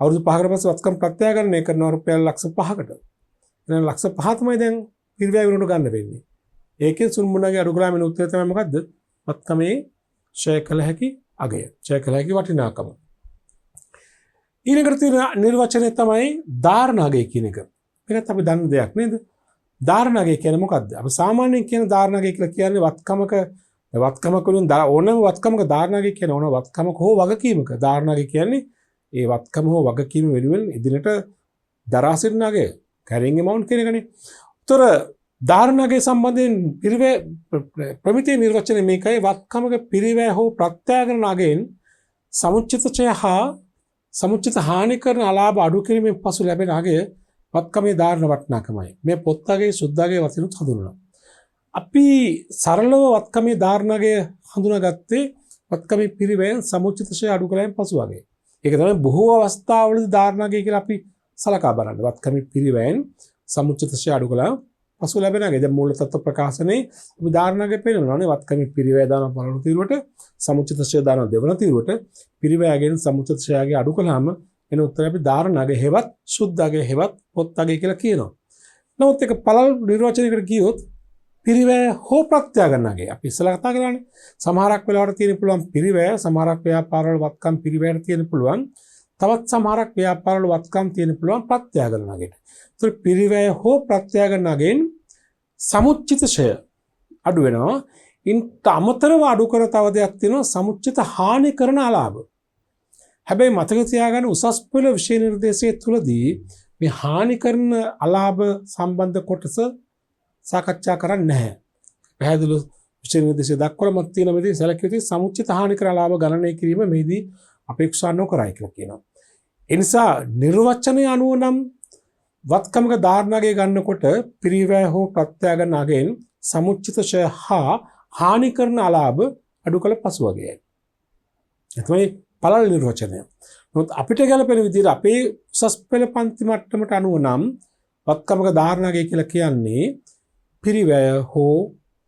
අවුරුදු 5කට පස්සේ වත්කම් ප්‍රත්‍යාඝාතනය කරනවා රුපියල් ලක්ෂ 5කට. එහෙනම් ලක්ෂ 5 තමයි දැන් පිරිවැය වෙනුවට ගන්න වෙන්නේ. ඒකෙන් සුන්බුන් නාගය අඩු කළාම එන උත්තරය තමයි මොකද්ද? වත්කමේ ෂය කළ හැකි අගය. ෂය කළ හැකි වටිනාකම. ඊළඟට තියෙන නිර්වචනය තමයි ධාරණාගය කියන එක. මේකත් අපි දන්න දෙයක් නේද? ධාරණාගය කියන්නේ මොකද්ද? අපි සාමාන්‍යයෙන් කියන ධාරණාගය කියලා කියන්නේ වත්කමක වලින් ඕනම වත්කමක ධාරණාගය කියන ඕන වත්කමක හෝ වගකීමක ධාරණාගය කියන්නේ ඒ වත්කම හෝ වගකීම වෙනුවෙන් ඉදිරියට දරා සිටින අගය. carrying amount කියන එකනේ. උතර ධාරණාගය සම්බන්ධයෙන් පිරිවැය ප්‍රමිතිය නිර්වචනය මේකයි වත්කමක පිරිවැය හෝ ප්‍රත්‍යාඝාත නාගයෙන් සමුච්චිත ඡය හා සමුච්චිත හානි කරන අලාභ අඩු කිරීමෙන් පසු ලැබෙන අගය වත්කමේ ධාරණ වටිනාකමයි. මේ පොත්තගේ සුද්ධගේ වශයෙන්ත් හඳුන්වනවා. අපි සරලව වත්කමේ ධාරණාගය හඳුනාගත්තේ වත්කමේ පිරිවැයෙන් සමුච්චිත ඡය අඩු කළායින් පසු වගේ. ඒක තමයි බොහෝ අවස්ථාවලදී ධාරණාගය කියලා අපි සලකා බලන්නේ. වත්කමේ පිරිවැයෙන් සමුච්චිත ඡය අඩු කළා පසු ලැබෙන අගය. දැන් මූල තත්ත්ව ප්‍රකාශනයේ අපි ධාරණාගය පෙන්නනවානේ. වත්කමේ පිරිවැය දාන පළවෙනි තීරුවට සමුච්චිත ඡය දාන දෙවන තීරුවට පිරිවැයගෙන් සමුච්චිත ඡයගේ අඩු කළාම එන උත්තරය අපි ධාරණාගය හෙවත් සුද්ධාගය හෙවත් පොත්තගය කියලා කියනවා. නමුත් ඒක පළල් නිර්වචනයකට ගියොත් පිරිවැය හෝ ප්‍රත්‍යාඝාත නාගය අපි ඉස්සලා කතා කරානේ. සමහරක් වෙලාවට තියෙන පුළුවන් පිරිවැය, සමහරක් ව්‍යාපාරවල වත්කම් පිරිවැයට තියෙන පුළුවන්. තවත් සමහරක් ව්‍යාපාරවල වත්කම් තියෙන පුළුවන් ප්‍රත්‍යාඝාත නාගයට. ඒතර පිරිවැය හෝ ප්‍රත්‍යාඝාත නාගයෙන් සමුච්චිත ඡය අඩු වෙනවා. ඉන්ට අමතරව අඩු කර තව දෙයක් තියෙනවා සමුච්චිත හානි කරන අලාභ. හැබැයි මතක තියාගන්න උසස් පෙළ විෂය නිර්දේශයේ තුලදී මේ හානි කරන අලාභ සම්බන්ධ කොටස සාකච්ඡා කරන්නේ නැහැ. පැහැදිලි විෂය නිර්දේශය දක්වලා මත තියෙන මේදී සැලකිය යුතු සමුච්චිත හානි කරන අලාභ ගණනය කිරීම මේදී අපේක්ෂා නොකරයි කියලා කියනවා. ඒ නිසා නිර්වචනය අනුව නම් වත්කමක ධාරණාගය ගන්නකොට පිරිවැය හෝ ප්‍රත්‍යාඝාත නාගයෙන් සමුච්චිත ඡය හා හානි කරන අලාභ අඩු කළ පසු වගේයි. ඒ තමයි පළල් නිර්වචනය. නමුත් අපිට ගැලපෙන විදිහට අපේ උසස් පෙළ පන්ති මට්ටමට අනුව නම් වත්කමක ධාරණාගය කියලා කියන්නේ පිරිවැය හෝ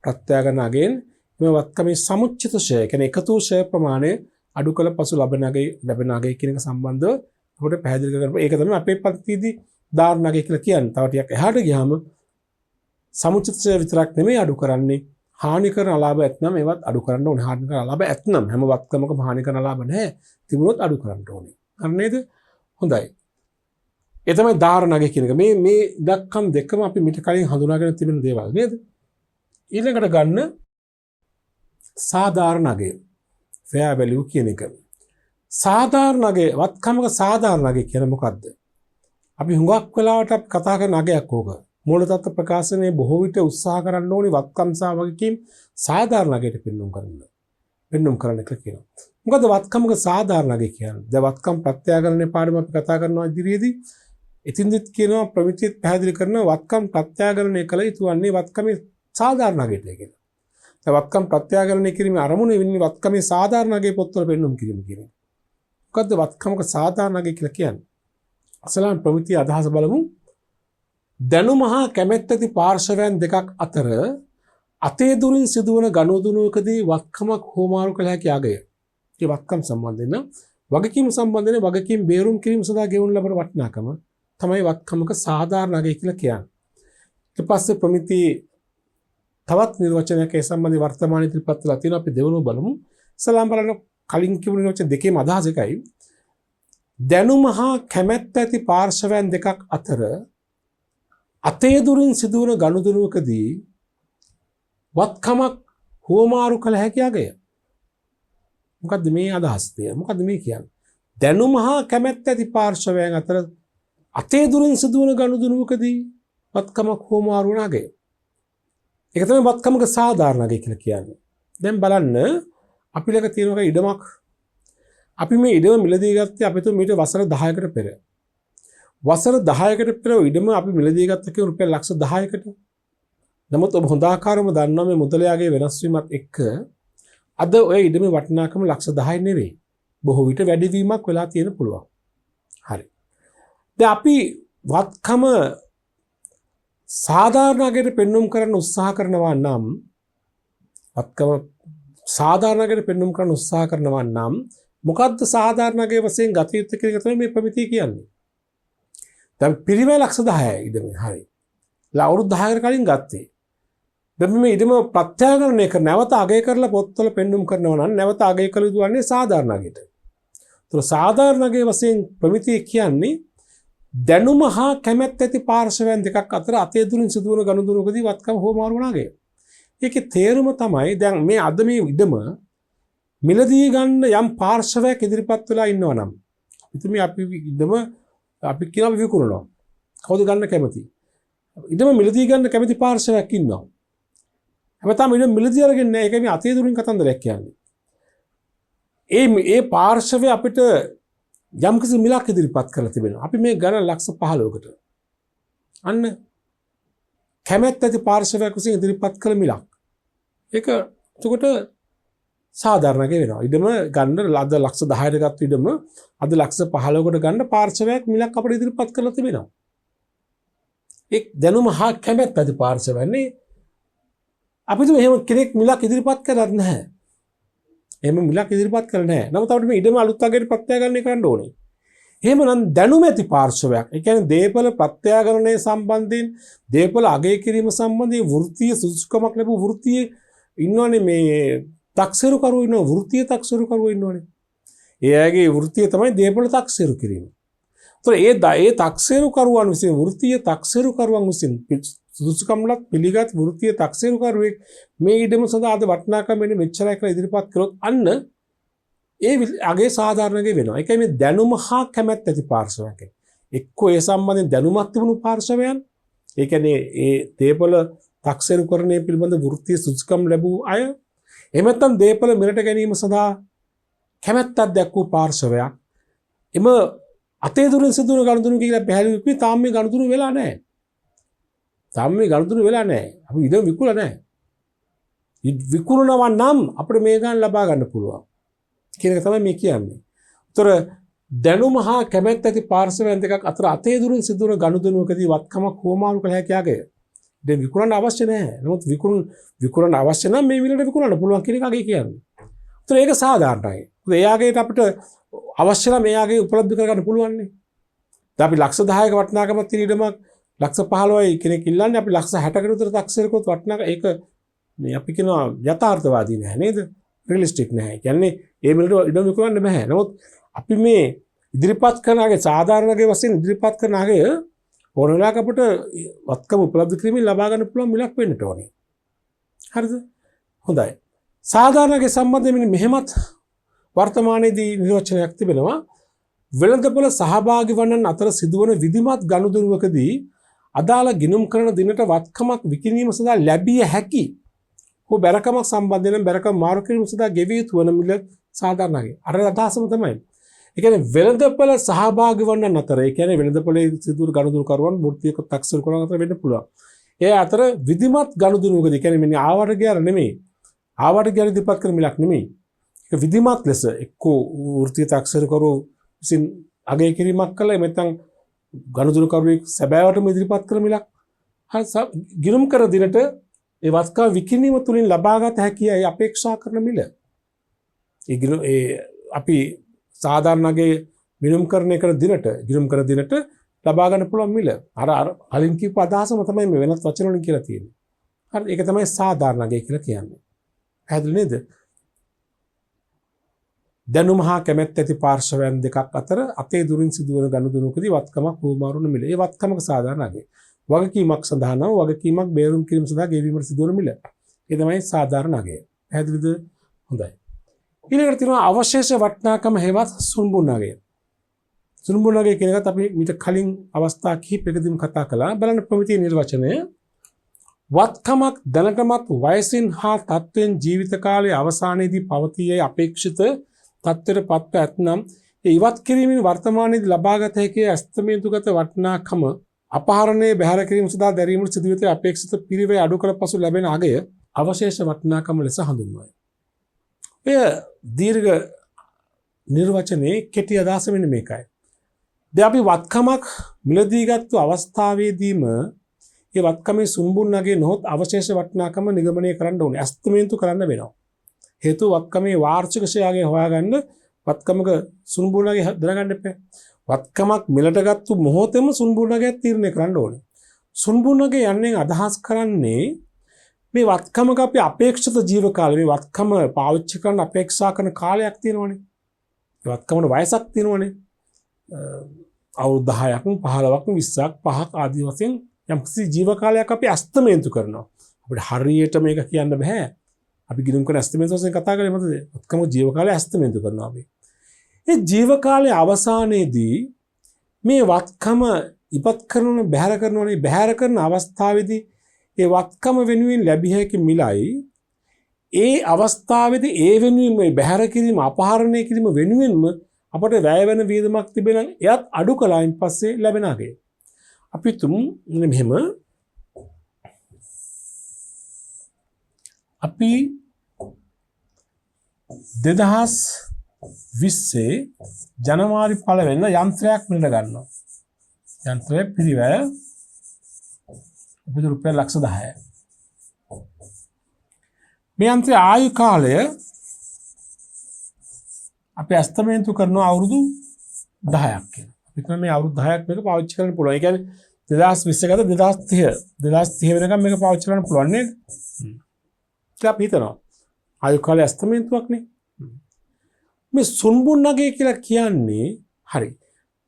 ප්‍රත්‍යාඝාත නාගයෙන් මේ වත්කමේ සමුච්චිත ඡය කියන්නේ එකතු ඡය ප්‍රමාණය අඩු කළ පසු ලැබෙන අගය කියන එක සම්බන්ධව අපිට පැහැදිලි කරගන්න. ඒක තමයි අපේ පන්තිදී ධාරණාගය කියලා කියන්නේ. තව ටිකක් එහාට ගියාම සමුච්චිත ඡය විතරක් නෙමෙයි අඩු කරන්නේ. හානි කරන අලාභ ඇත්නම් ඒවත් අඩු කරන්න ඕනේ. හානි කරන අලාභ ඇත්නම් හැම වත්කමකම හානි කරන අලාභ නැහැ. තිබුණොත් අඩු කරන්න ඕනේ. හරි නේද? හොඳයි. ඒ තමයි ධාරණාගය කියන එක. මේ ඉලක්කම් දෙකම අපි මිට කලින් හඳුනාගෙන තිබෙන දේවල් නේද? ඊළඟට ගන්න සාධාරණ අගය. fair value කියන එක. සාධාරණ අගය වත්කමක සාධාරණ අගය කියන්නේ මොකද්ද? අපි හුඟක් වෙලාවට කතා කරන අගයක් ඕක. මූල තත්ත්ව ප්‍රකාශනයේ බොහෝ විට උත්සාහ කරන්න ඕනේ වත්කම් සහ වගකීම් සාධාරණ අගයට පෙන්වුම් කරන්න කියලා කියනවා. මොකද වත්කමක සාධාරණ අගය කියන්නේ? දැන් වත්කම් ප්‍රත්‍යාඝාතනයේ පාඩම අපි කතා කරනවා ඉදිරියේදී. ඉතින්දිත් කියනවා ප්‍රමිතියත් පැහැදිලි කරනවා වත්කම් ප්‍රත්‍යාඝාතනය කළ යුතු වන්නේ වත්කමේ සාධාරණ අගයට කියලා. දැන් වත්කම් ප්‍රත්‍යාඝාතනය කිරීමේ අරමුණ වෙන්නේ වත්කමේ සාධාරණ අගයේ පොත්වල පෙන්වුම් කිරීම කියන එක. මොකද්ද වත්කමක සාධාරණ අගය කියලා කියන්නේ? අසලන් ප්‍රමිතිය අදහස බලමු. දැනුම හා කැමැත්ත ඇති පාර්ශවයන් දෙකක් අතර අතේ දුරින් සිදුවන ගනුදෙනුවකදී වත්කමක් හෝමාරු කළ හැකි අගය. ඒ වත්කම් සම්බන්ධයෙන් වගකීම් සම්බන්ධයෙන් වගකීම් බේරුම් කිරීම සඳහා ගෙවුණු ලබන වටිනාකම තමයි වත්කමක සාධාරණ අගය කියලා කියන්නේ. ඊට පස්සේ ප්‍රමිති තවත් නිර්වචනයක් ඒ සම්බන්ධව වර්තමානයේ ඉදිරිපත් වෙලා තියෙනවා. අපි දෙවනුව බලමු. සලාම් බලන කලින් කියපු නිර්වචන දෙකේම අදහස එකයි. දැනුම හා කැමැත්ත ඇති පාර්ශවයන් දෙකක් අතර අතේ දුරින් සිදුවන ගනුදෙනුවකදී වත්කමක් හුවමාරු කළ හැකි අගය. මොකද්ද මේ අදහස් තියෙන්නේ? මොකද්ද මේ කියන්නේ? දැනුම හා කැමැත්ත ඇති පාර්ශවයන් අතර අතේ දුරින් සිදුවන ගනුදෙනුවකදී වත්කමක් හුවමාරු වන අගය. ඒක තමයි වත්කමක සාධාරණ අගය කියලා කියන්නේ. දැන් බලන්න අපි ළඟ තියෙන ඉඩමක්. අපි මේ ඉඩම මිලදී ගත්තේ අපිට මීට වසර 10කට පෙර. වසර 10කට පෙර ඉඩම අපි මිලදී ගත්ත කිව්ව රුපියල් ලක්ෂ 10කට. නමුත් ඔබ හොඳ ආකාරව දන්නවා මේ මුදලයාගේ වෙනස් වීමත් එක්ක අද ඔය ඉඩමේ වටිනාකම ලක්ෂ 10 නෙවෙයි. බොහෝ විට වැඩිවීමක් වෙලා තියෙන පුළුවන්. හරි. දැන් අපි වත්කම සාධාරණකයට පෙන්වුම් කරන්න උත්සාහ කරනවා නම් වත්කම සාධාරණකයට පෙන්වුම් කරන්න උත්සාහ කරනවා නම් මොකද්ද සාධාරණකයේ වශයෙන් ගත යුත්තේ කියන එක තමයි මේ ප්‍රමිතිය කියන්නේ. දැන් පිරිවැය ලක්ෂ 10යි ඉඩමේ. හරි. අවුරුදු 10කට කලින් ගත්තේ. දැන් මේ ඉඩම ප්‍රත්‍යාකරණය කර නැවත අගය කරලා පොත්වල පෙන්වුම් කරනවා නම් නැවත අගය කළ යුතු වන්නේ සාධාරණකයට. ඒතර සාධාරණකයේ වශයෙන් ප්‍රමිතිය කියන්නේ දැනුම හා කැමැත්ත ඇති පාර්ශවයන් දෙකක් අතර අතේ දුරින් සිදුවන ගනුදෙනුකදී වත්කම හෝමාරු වන අගය. ඒකේ තේරුම තමයි දැන් මේ අද මේ ඉඩම මිලදී ගන්න යම් පාර්ශවයක් ඉදිරිපත් වෙලා ඉන්නවා නම් ඉතින් මේ අපි ඉඩම අපි කියලා විකුණනවා. කවුද ගන්න කැමති? ඉඩම මිලදී ගන්න කැමති පාර්ශවයක් ඉන්නවා. හැබැයි තාම ඉඩම මිලදී අරගෙන නැහැ. ඒක මේ අතේ දුරින් කතන්දරයක් කියන්නේ. ඒ පාර්ශවය අපිට යම් කිසි මිලක් ඉදිරිපත් කරලා තිබෙනවා. අපි මේ ගණන් ලක්ෂ 15කට. අන්න කැමැත්ත ඇති පාර්ශවයක් විසින් ඉදිරිපත් කළ මිලක්. ඒක එතකොට සාධාරණකේ වෙනවා. ඉඩම ගන්න අද ලක්ෂ 10ට ගත්ත ඉඩම අද ලක්ෂ 15කට ගන්න පාර්ශවයක් මිලක් අපිට ඉදිරිපත් කරලා තිබෙනවා. එක් දැනුම හා කැමැත්ත ඇති පාර්ශවයන්නේ අපිට එහෙම කෙනෙක් මිලක් ඉදිරිපත් කරන්නේ නැහැ. එහෙම මිලක් ඉදිරිපත් කරන්නේ නැහැ. නමුත් අපිට මේ ඉඩම අලුත් අගයට ප්‍රත්‍යාගරණය කරන්න ඕනේ. එහෙමනම් දැනුම ඇති පාර්ශවයක්. ඒ කියන්නේ දේපල ප්‍රත්‍යාගරණය සම්බන්ධයෙන් දේපල අගය කිරීම සම්බන්ධයෙන් වෘත්තීය සුසුකමක් ලැබු වෘත්තීය ඉන්නවනේ මේ තක්සේරුකරු ඉන්න වෘත්තීය තක්සේරුකරු ඉන්නවනේ. ඒ අයගේ වෘත්තීය තමයි දේපල තක්සේරු කිරීම. ඒතර ඒ තක්සේරුකරුවන් විසින් වෘත්තීය තක්සේරුකරුවන් විසින් සුදුසුකම්ලත් පිළිගත් වෘත්තීය තක්සේරුකරුවෙක් මේ ඉඩම සඳහා අද වටිනාකම වෙන මෙච්චරයි කියලා ඉදිරිපත් කළොත් අන්න ඒ අගේ සාධාරණකේ වෙනවා. ඒකයි මේ දැනුම හා කැමැත්ත ඇති පාර්ශවයක්. එක්කෝ ඒ සම්බන්ධයෙන් දැනුමක් තිබුණු පාර්ශවයන්. ඒ කියන්නේ ඒ දේපල තක්සේරුකරණය පිළිබඳ වෘත්තීය සුදුසුකම් ලැබූ අය. එහෙම නැත්නම් දේපල මිලට ගැනීම සඳහා කැමැත්තක් දක්වූ පාර්ශවයක්. එම අතේ දුරින් සිදුවන ගනුදෙනු කියලා පැහැදිලිවම තාම මේ ගනුදෙනු වෙලා නැහැ. තාම මේ ගනුදෙනු වෙලා නැහැ. අපි ඉඩම විකුණලා නැහැ. විකුණනවා නම් අපිට මේ ගන්න ලබා ගන්න පුළුවන්. කියන එක තමයි මේ කියන්නේ. ඒතර දැනුම හා කැමැත්ත ඇති පාර්ශවයන් දෙකක් අතර අතේ දුරින් සිදුවන ගනුදෙනුවකදී වත්කමක් හෝමාරු කළ හැකි යගේ. දැන් විකුණන්න අවශ්‍ය නැහැ. නමුත් විකුණන්න අවශ්‍ය නම් මේ විලට විකුණන්න පුළුවන් කියන එක අගේ කියන්නේ. ඒතර ඒක සාධාරණයි. එයාගේට අපිට අවශ්‍ය නම් එයාගේ උපලබ්ධ කරගන්න පුළුවන් නේ. දැන් අපි ලක්ෂ 10ක වටිනාකමක් තියෙන ඉඩමක් ලක්ෂ 15යි කෙනෙක් ඉල්ලන්නේ අපි ලක්ෂ 60කට විතර තක්සේරකෝත් වටිනාක ඒක මේ අපි කියනවා යථාර්ථවාදී නැහැ නේද? රියලිස්ටික් නැහැ. කියන්නේ ඒ මිලට ඉඩම විකුණන්න බෑ. නමුත් අපි මේ ඉදිරිපත් කරන අගේ සාධාරණකයේ වශයෙන් ඉදිරිපත් කරන අගේ ඕන වෙලාවක අපිට වත්කම උපලබ්ධ කිරීමෙන් ලබා ගන්න පුළුවන් මිලක් වෙන්නට ඕනේ. හරිද? හොඳයි. සාධාරණකයේ සම්බන්ධයෙන් මෙහෙමත් වර්තමානයේදී නිර්වචනයක් තිබෙනවා. වෙළඳපොළ සහභාගී වන්නන් අතර සිදුවන විධිමත් ගනුදෙනුවකදී අදාළ ගිණුම් කරන දිනට වත්කමක් විකිණීම සඳහා ලැබිය හැකි හෝ බැරකමක් සම්බන්ධයෙන් බැරකම මාරු කිරීම සඳහා ගෙවිය යුතු වන මිල සාධාරණකේ. අර අදහසම තමයි. ඒ කියන්නේ වෙළඳපොළ සහභාගී වන්නන් අතර ඒ කියන්නේ වෙළඳපොළේ සිදුවන ගනුදෙනුකරුවන් වෘත්තීය තක්සේරුකරුවන් අතර වෙන්න පුළුවන්. ඒ අතර විධිමත් ගනුදෙනුවකදී කියන්නේ මෙන්න ආවට ගියාර නෙමෙයි. ආවට ගියාර ඉදිරිපත් කරන මිලක් නෙමෙයි. ඒක විධිමත් ලෙස එක්කෝ වෘත්තීය තක්සේරුකරු විසින් අගය කිරීමක් කළා නැත්නම් ගනුදෙනුකරුවෙක් සැබෑවටම ඉදිරිපත් කරන මිලක් ගිණුම් කර දිනට ඒ වත්කම විකිණීම තුලින් ලබාගත හැකි අය අපේක්ෂා කරන මිල. ඒ අපි සාධාරණගේ ගිණුම් කරන ගිණුම් කර දිනට ලබා ගන්න පුළුවන් මිල. අර කලින් කියපු අදහසම තමයි මේ වෙනත් වචන වලින් කියලා තියෙන්නේ. හරි ඒක තමයි සාධාරණගේ කියලා කියන්නේ. පැහැදිලි නේද? දැනුම හා කැමැත්ත ඇති පාර්ශවයන් දෙකක් අතර අතේ දුරින් සිදුවන ගනුදෙනුවකදී වත්කමක් හෝමාරුන මිල. ඒ වත්කමක සාධාරණගේ. වගකීමක් සඳහා නම් වගකීමක් බේරුම් කිරීම සඳහා ගෙවීමට සිදුවන මිල. ඒ තමයි සාධාරණගේ. පැහැදිලිද? හොඳයි. ඊළඟට තියෙනවා අවශේෂ වටිනාකම හේවත් සුන්බුන්නගේ. සුන්බුන්නගේ කියන එකත් අපි මීට කලින් අවස්ථා කිහිපයකදීම කතා කළා. බලන්න ප්‍රමිතිය නිර්වචනය. වත්කමක් දැනටමත් වයසින් හා තත්ත්වයෙන් ජීවිත කාලයේ අවසානයේදී පවතියේ අපේක්ෂිත තත්ත්වයට පත්ව ඇතනම් ඒ ඉවත් කිරීමෙන් වර්තමානයේදී ලබාගත හැකි අස්තමේන්තුගත වටිනාකම අපහරණයේ බැහැර කිරීම සඳහා දැරීමට සිදුවිත අපේක්ෂිත පිරිවැය අඩු කළ පසු ලැබෙන අගය අවශේෂ වටිනාකම ලෙස හඳුන්වයි. ඔය දීර්ඝ නිර්වචනයේ කෙටි අදහස මෙන්න මේකයි. දැන් අපි වත්කමක් මිලදී ගත්තු අවස්ථාවේදීම ඒ වත්කමේ සුන්බුන්නගේ නොහොත් අවශේෂ වටිනාකම නිගමනය කරන්න ඕනේ. ඇස්තමේන්තු කරන්න වෙනවා. හේතුව වත්කමේ වාර්ෂික ශයාගේ හොයාගන්න වත්කමක සුන්බුන්නගේ දැනගන්න එපා. වත්කමක් මිලට ගත්තු මොහොතේම සුන්බුන්නගේ තීරණය කරන්න ඕනේ. සුන්බුන්නගේ යන්නේ අදහස් කරන්නේ මේ වත්කමක අපි අපේක්ෂිත ජීව කාලය, මේ වත්කම පාවිච්චි කරන්න අපේක්ෂා කරන කාලයක් තියෙනවනේ. ඒ වත්කමන වයසක් තියෙනවනේ. අවුරුදු 10ක් 15ක් 20ක් 5ක් ආදී වශයෙන් යම් කිසි ජීව කාලයක් අපි අස්තමේන්තු කරනවා. අපිට හරියට මේක කියන්න බෑ. අපි ගිනුම් කරන අස්තමේන්තු වශයෙන් කතා කරේ මොකද? වත්කම ජීව කාලය අස්තමේන්තු කරනවා අපි. ඒ ජීව කාලයේ අවසානයේදී මේ වත්කම ඉපත් කරන බැහැර කරන අවස්ථාවේදී ඒ වත්කම වෙනුවෙන් ලැබිය හැකි මිලයි ඒ අවස්ථාවේදී ඒ වෙනුවෙන් මේ බැහැර කිරීම අපහරණය කිරීම වෙනුවෙන්ම අපට වැය වෙන වියදමක් තිබෙන එයත් අඩු කළායින් පස්සේ ලැබෙන අගේ. අපි තුමු මෙහෙම අපි 2020 ජනවාරි 1 වෙනිදා යන්ත්‍රයක් මිලට ගන්නවා. යන්ත්‍රය පිරිවැය අපිට රුපියල් 10,000යි. මේ යන්ත්‍රයේ ආයු කාලය අපි අස්තමේන්තු කරන අවුරුදු 10ක් කියලා. අපි කියන මේ අවුරුදු 10ක් මේක පාවිච්චි කරන්න පුළුවන්. ඒ කියන්නේ 2020 ගත 2030 වෙනකම් මේක පාවිච්චි කරන්න පුළුවන් නේද? ඒක අපි හිතනවා. ආයු කාලය අස්තමේන්තුවක් නේ. මේ සුන්බුන්නගේ කියලා කියන්නේ හරි.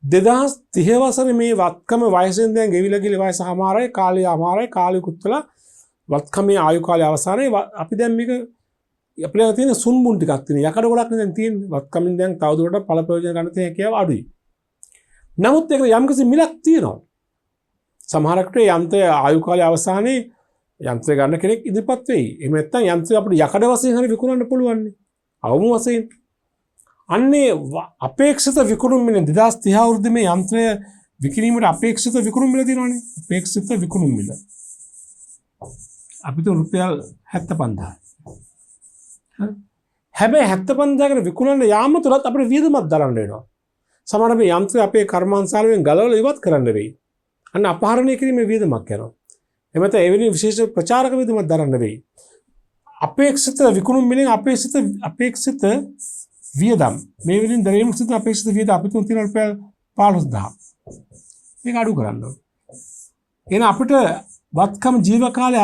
2030 වසරේ මේ වත්කම වයසෙන් දැන් ගෙවිලා ගිහලා වයස හමාරයි කාලය කුත්තලා වත්කමේ ආයු කාලය අවසානයේ අපි දැන් මේක අපිට තියෙන සුන්බුන් ටිකක් තියෙන යකඩ ගොඩක් නේ දැන් තියෙන්නේ. වත්කමින් දැන් තවදුරටත් ඵල ප්‍රයෝජන ගන්න තියෙන හැකියාව අඩුයි. නමුත් ඒකට යම්කිසි මිලක් තියෙනවා. සමහරකට යන්ත්‍රය ආයු කාලය අවසානයේ යන්ත්‍රය ගන්න කෙනෙක් ඉදිරිපත් වෙයි. එහෙම නැත්නම් යන්ත්‍රය අපිට යකඩ වශයෙන් හරි විකුණන්න පුළුවන් නේ. අවම වශයෙන්. අන්නේ අපේක්ෂිත විකුණුම් මිල 2030 අවුරුද්දේ මේ යන්ත්‍රය විකිණීමට අපේක්ෂිත විකුණුම් මිල තියෙනවනේ. අපේක්ෂිත විකුණුම් මිල. අපිට රුපියල් 75000යි. හැබැයි 75000කට විකුණන්න යාම තුලත් අපිට වියදමක් දරන්න වෙනවා. සමහර මේ යන්ත්‍රය අපේ කර්මාන්තශාලාවෙන් ගලවලා ඉවත් කරන්න වෙයි. අන්න අපහරණය කිරීමේ වියදමක් යනවා. එමෙත එවැනි විශේෂ ප්‍රචාරක වියදමක් දරන්න වෙයි. අපේක්ෂිත විකුණුම් මිලෙන් අපේක්ෂිත වියදම් මේ වෙලින් දැරීම සිට අපේක්ෂිත වියදම් අපිට තියෙන රුපියල් 15000. මේක අඩු කරන්න ඕනේ. එහෙනම් අපිට වත්කම ජීව කාලයේ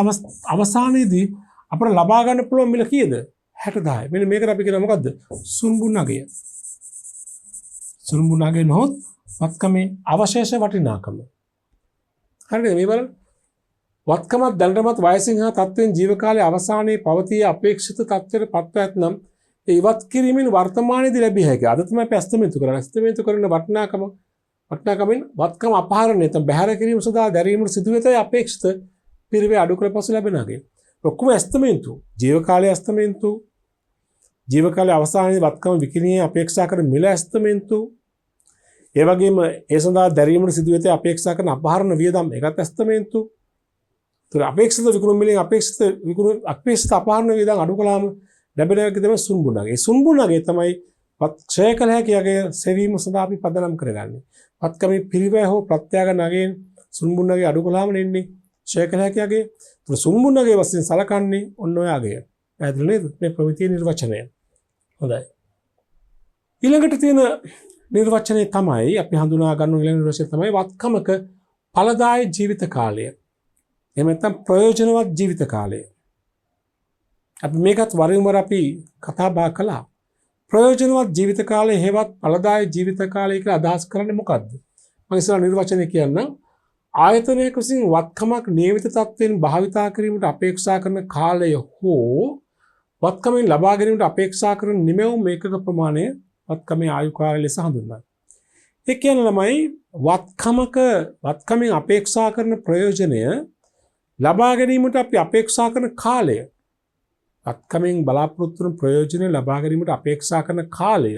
අවසානයේදී අපිට ලබා ගන්න පුළුවන් මිල කීයද? 60000. මෙන්න මේකට අපි කියන මොකද්ද? සුන්බුන්නගය. සුන්බුන්නගය නොහොත් වත්කමේ අවශේෂ වටිනාකම. හරිද මේ බලන්න. වත්කමත් දැනටමත් වයසින් හා තත්ත්වයෙන් ජීව කාලයේ අවසානයේ පවතින අපේක්ෂිත තත්ත්වයට පත්ව ඇතනම් ඒ ඉවත් කිරීමෙන් වර්තමානයේදී ලැබිය හැකියි. අද තමයි අපි අස්තමේන්තු කරන්නේ. අස්තමේන්තු කරන වටිනාකමෙන් වත්කම අපහරණය නැත්නම් බැහැර කිරීම සඳහා දැරීමට සිදුවෙතයි අපේක්ෂිත පිරිවේ අඩු කර පසු ලැබෙනගේ. ඔක්කොම අස්තමේන්තු. ජීව කාලයේ අස්තමේන්තු. ජීව කාලයේ අවසානයේ වත්කම විකිණීමේ අපේක්ෂා කරන මිල අස්තමේන්තු. ඒ වගේම ඒ සඳහා දැරීමට සිදුවෙතයි අපේක්ෂා කරන අපහරණ වියදම් ඒකත් අස්තමේන්තු. ඒතර අපේක්ෂිත විකුණුම් මිලෙන් අපේක්ෂිත අපහරණ වියදම් අඩු කළාම ලැබෙන එක තමයි සුන්බුන්නගේ. සුන්බුන්නගේ තමයි ක්ෂය කළ හැකියගේ සෙවීම සඳහා අපි පදනම් කරගන්නේ. වත්කමේ පිරිවැය හෝ ප්‍රත්‍යාග නගයෙන් සුන්බුන්නගේ අඩු කළාම නෙන්නේ ක්ෂය කළ හැකියගේ. ඒතර සුන්බුන්නගේ වශයෙන් සලකන්නේ ඔන්න ඔය අගය. පැහැදිලි නේද? මේ ප්‍රමිතිය නිර්වචනය. හොඳයි. ඊළඟට තියෙන නිර්වචනය තමයි අපි හඳුනා ගන්න ඊළඟ නිර්වචනය තමයි වත්කමක ඵලදායී ජීවිත කාලය. එහෙම නැත්නම් ප්‍රයෝජනවත් ජීවිත කාලය. අපි මේකත් වරින් වර අපි කතා බහ කළා. ප්‍රයෝජනවත් ජීවිත කාලය හේවත් ඵලදායී ජීවිත කාලය කියලා අදහස් කරන්නේ මොකද්ද? මම ඉස්සර නිර්වචනය කියන්නම්. ආයතනයක විසින් වත්කමක් නියමිත තත්ත්වයෙන් භාවිතා කිරීමට අපේක්ෂා කරන කාලය හෝ වත්කමෙන් ලබා ගැනීමට අපේක්ෂා කරන නිමැවුම් ඒකක ප්‍රමාණය වත්කමේ ආයු කාලය ලෙස හඳුන්වනවා. ඒ කියන්නේ ළමයි වත්කමෙන් අපේක්ෂා කරන ප්‍රයෝජනය ලබා ගැනීමට අපි අපේක්ෂා කරන කාලය වත්කමෙන් බලාපොරොත්තු වන ප්‍රයෝජන ලබා ගැනීමට අපේක්ෂා කරන කාලය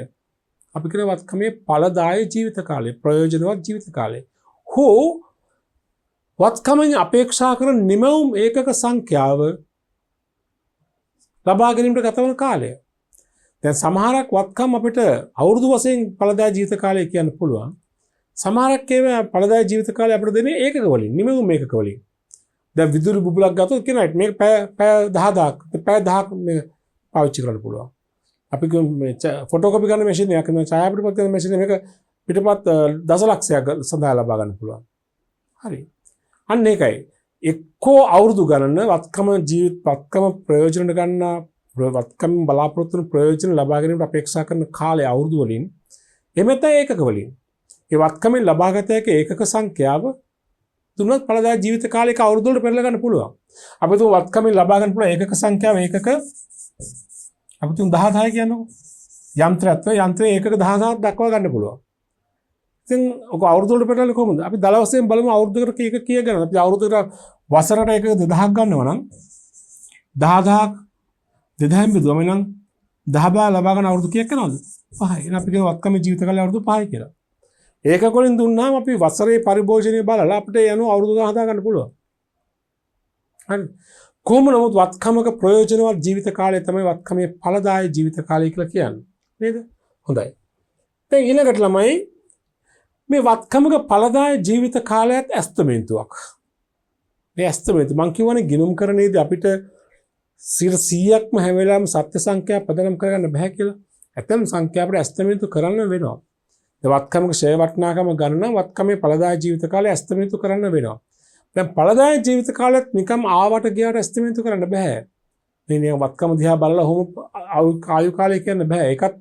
අපි කියන වත්කමේ ඵලදායී ජීවිත කාලය ප්‍රයෝජනවත් ජීවිත කාලය හෝ වත්කමෙන් අපේක්ෂා කරන නිමවුම් ඒකක සංඛ්‍යාව ලබා ගැනීමට ගත වන කාලය. දැන් සමහරක් වත්කම් අපිට අවුරුදු වශයෙන් ඵලදායී ජීවිත කාලය කියන්න පුළුවන්. සමහරක් ඒවා ඵලදායී ජීවිත කාලය අපිට දෙන්නේ ඒකක වලින්, නිමවුම් ඒකක වලින්. දැන් විදුලි බුබුලක් ගත්තොත් කියනවා මේක පැය 10ක් පැය 10ක් මේ පාවිච්චි කරන්න පුළුවන්. අපි මේ ෆොටෝකොපි කරන මැෂින් එකක් නේ ඡායාපිටපත් කරන මැෂින් මේක පිටපත් දසලක්ෂයක් සඳහා ලබා ගන්න පුළුවන්. හරි. අන්න ඒකයි. එක්කෝ අවුරුදු ගණන වත්කම වත්කම ප්‍රයෝජන ගන්න වත්කම බලාපොරොත්තු වන ප්‍රයෝජන ලබා ගැනීමට අපේක්ෂා කරන කාලය අවුරුදු වලින් එමෙත ඒකක වලින්. ඒ වත්කමෙන් ලබාගත හැකි ඒකක සංඛ්‍යාව තුනත් ඵලදායී ජීවිත කාලයක අවුරුදු වලට පෙරලා ගන්න පුළුවන්. අපි තුන් වත්කමෙන් ලබා ගන්න පුළුවන් ඒකක සංඛ්‍යාව ඒකක අපි තුන් 10000 කියනකො. යන්ත්‍රයේ ඒකක 10000ක් දක්වා ගන්න පුළුවන්. ඉතින් ඔක අවුරුදු වලට පෙරලා කොහොමද? අපි දල වශයෙන් බලමු අවුරුද්දකට කීක කීය ගන්න. අපි අවුරුද්දකට වසරට ඒකක 2000ක් ගන්නවා නම් 10000ක් 2000න් බෙදුවම නම් 10 බා ලබා ගන්න අවුරුදු කීයක් යනවද? 5යි. එහෙනම් අපි කියන වත්කමේ ජීවිත කාලය අවුරුදු 5යි කියලා. ඒකක වලින් දුන්නාම අපි වසරේ පරිභෝජනය බලලා අපිට යනවා අවුරුදු ගාන හදා ගන්න පුළුවන්. හරි. කොහොම නමුත් වත්කමක ප්‍රයෝජනවත් ජීවිත කාලය තමයි වත්කමේ ඵලදායී ජීවිත කාලය කියලා කියන්නේ. නේද? හොඳයි. දැන් ඊළඟට ළමයි මේ වත්කමක ඵලදායී ජීවිත කාලයත් ඇස්තමේන්තුවක්. මේ ඇස්තමේන්තු මං කියවනේ ගිනුම් කරන්නේදී අපිට 100%ක්ම හැම වෙලාවෙම සත්‍ය සංඛ්‍යා පදනම් කරගන්න බෑ කියලා. ඇතම් සංඛ්‍යා අපිට ඇස්තමේන්තු කරන්න වෙනවා. වත්කමක ෂෙයා වටිනාකම ගණන වත්කමේ ඵලදායී ජීවිත කාලය ඇස්තමේන්තු කරන්න වෙනවා. දැන් ඵලදායී ජීවිත කාලෙත් නිකම් ආවට ගියාට ඇස්තමේන්තු කරන්න බෑ. මේ වත්කම දිහා බලලා ඔහොම ආයු කාලය කියන්න බෑ. ඒකත්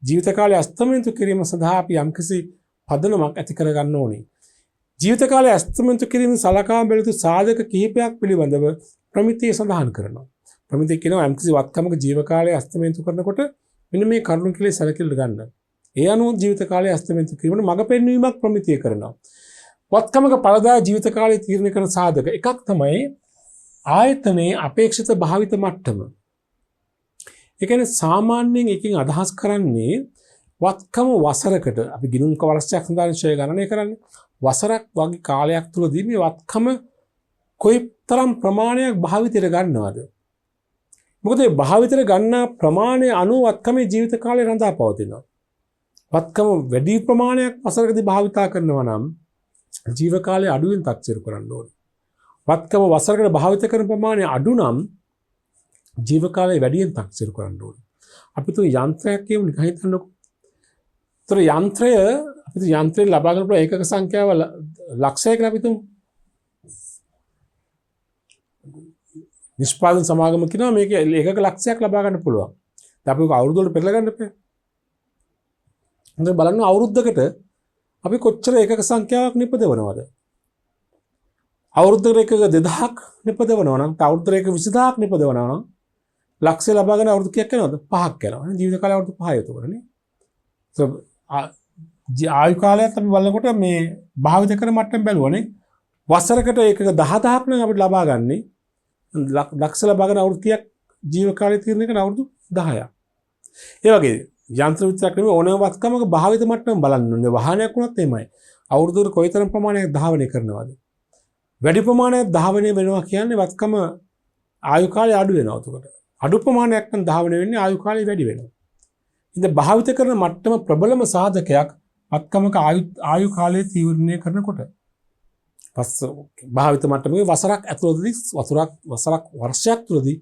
ජීවිත කාලය ඇස්තමේන්තු කිරීම සඳහා අපි යම්කිසි පදනමක් ඇති කරගන්න ඕනේ. ජීවිත කාලය ඇස්තමේන්තු කිරීම සලකා බැලුව යුතු සාධක කිහිපයක් පිළිබඳව ප්‍රමිතිය සඳහන් කරනවා. ප්‍රමිතිය කියනවා යම්කිසි වත්කමක ජීව කාලය ඇස්තමේන්තු කරනකොට මෙන්න මේ කරුණු කියලා සැලකිලි ගන්න. ඒ අනුව ජීවිත කාලය ඇස්තමේන්තු කිරීමට මඟ පෙන්වීමක් ප්‍රමිතිය කරනවා. වත්කමක ඵලදායී ජීවිත කාලය තීරණය කරන සාධක එකක් තමයි ආයතනයේ අපේක්ෂිත භාවිත මට්ටම. ඒ කියන්නේ සාමාන්‍යයෙන් එකකින් අදහස් කරන්නේ වත්කම වසරකට අපි ගිණුම්ක වර්ෂයක් සඳහන් ෂය ගණනය කරන්නේ වසරක් වගේ කාලයක් තුලදී මේ වත්කම කොයිතරම් ප්‍රමාණයක් භාවිතයට ගන්නවද? මොකද මේ භාවිතයට ගන්නා ප්‍රමාණය අනුව වත්කමේ ජීවිත කාලය රඳා පවතිනවා. වත්කම වැඩි ප්‍රමාණයක් වසරකදී භාවිතා කරනවා නම් ජීව කාලය අඩුවෙන් තක්සේරු කරන්න ඕනේ. වත්කම වසරකට භාවිත කරන ප්‍රමාණය අඩු නම් ජීව කාලය වැඩියෙන් තක්සේරු කරන්න ඕනේ. අපි තුන් යන්ත්‍රයක් කියමු නිකන් හිතන්නකෝ. ඒතර යන්ත්‍රය අපි යන්ත්‍රයෙන් ලබා ගන්න පුළුවන් ඒකක සංඛ්‍යාව ලක්ෂයකට අපි තුන් නිෂ්පාදන සමාගම කියනවා මේක ඒකක ලක්ෂයක් ලබා ගන්න පුළුවන්. දැන් අපි අවුරුදු වලට පෙරලා ගන්න බෑ. හොඳට බලන්න අවුරුද්දකට අපි කොච්චර ඒකක සංඛ්‍යාවක් නිපදවනවද? අවුරුද්දකට එකක 2000ක් නිපදවනවා නම් අවුරුද්දකට එක 20000ක් නිපදවනවා නම් ලක්ෂය ලබා ගන්න අවුරුදු කීයක් යනවද? 5ක් යනවා. ජීවිත කාලය අවුරුදු 5යි එතකොටනේ. ආයු කාලයත් අපි බලනකොට මේ භාවිත කරන මට්ටම බැලුවනේ වසරකට එකක 10000ක් නම් අපිට ලබා ගන්නේ ලක්ෂ ලබා ගන්න අවුරුදු කීයක් ජීව කාලය තීරණය කරන අවුරුදු 10ක්. ඒ වගේ යන්ත්‍ර විතරක් නෙමෙයි ඕනෑම වත්කමක භාවිත මට්ටම බලන්න ඕනේ. වාහනයක් වුණත් එමයයි. අවුරුදුකට කොයිතරම් ප්‍රමාණයක් ධාවනය කරනවද? වැඩි ප්‍රමාණයක් ධාවනය වෙනවා කියන්නේ වත්කම ආයු කාලය අඩු වෙනවා එතකොට. අඩු ප්‍රමාණයක් නම් ධාවනය වෙන්නේ ආයු කාලය වැඩි වෙනවා. ඉතින් භාවිත කරන මට්ටම ප්‍රබලම සාධකයක් වත්කමක ආයු කාලය තීරණය කරනකොට. භාවිත මට්ටමේ වසරක් ඇතුළතදී වසරක් වර්ෂයක් තුළදී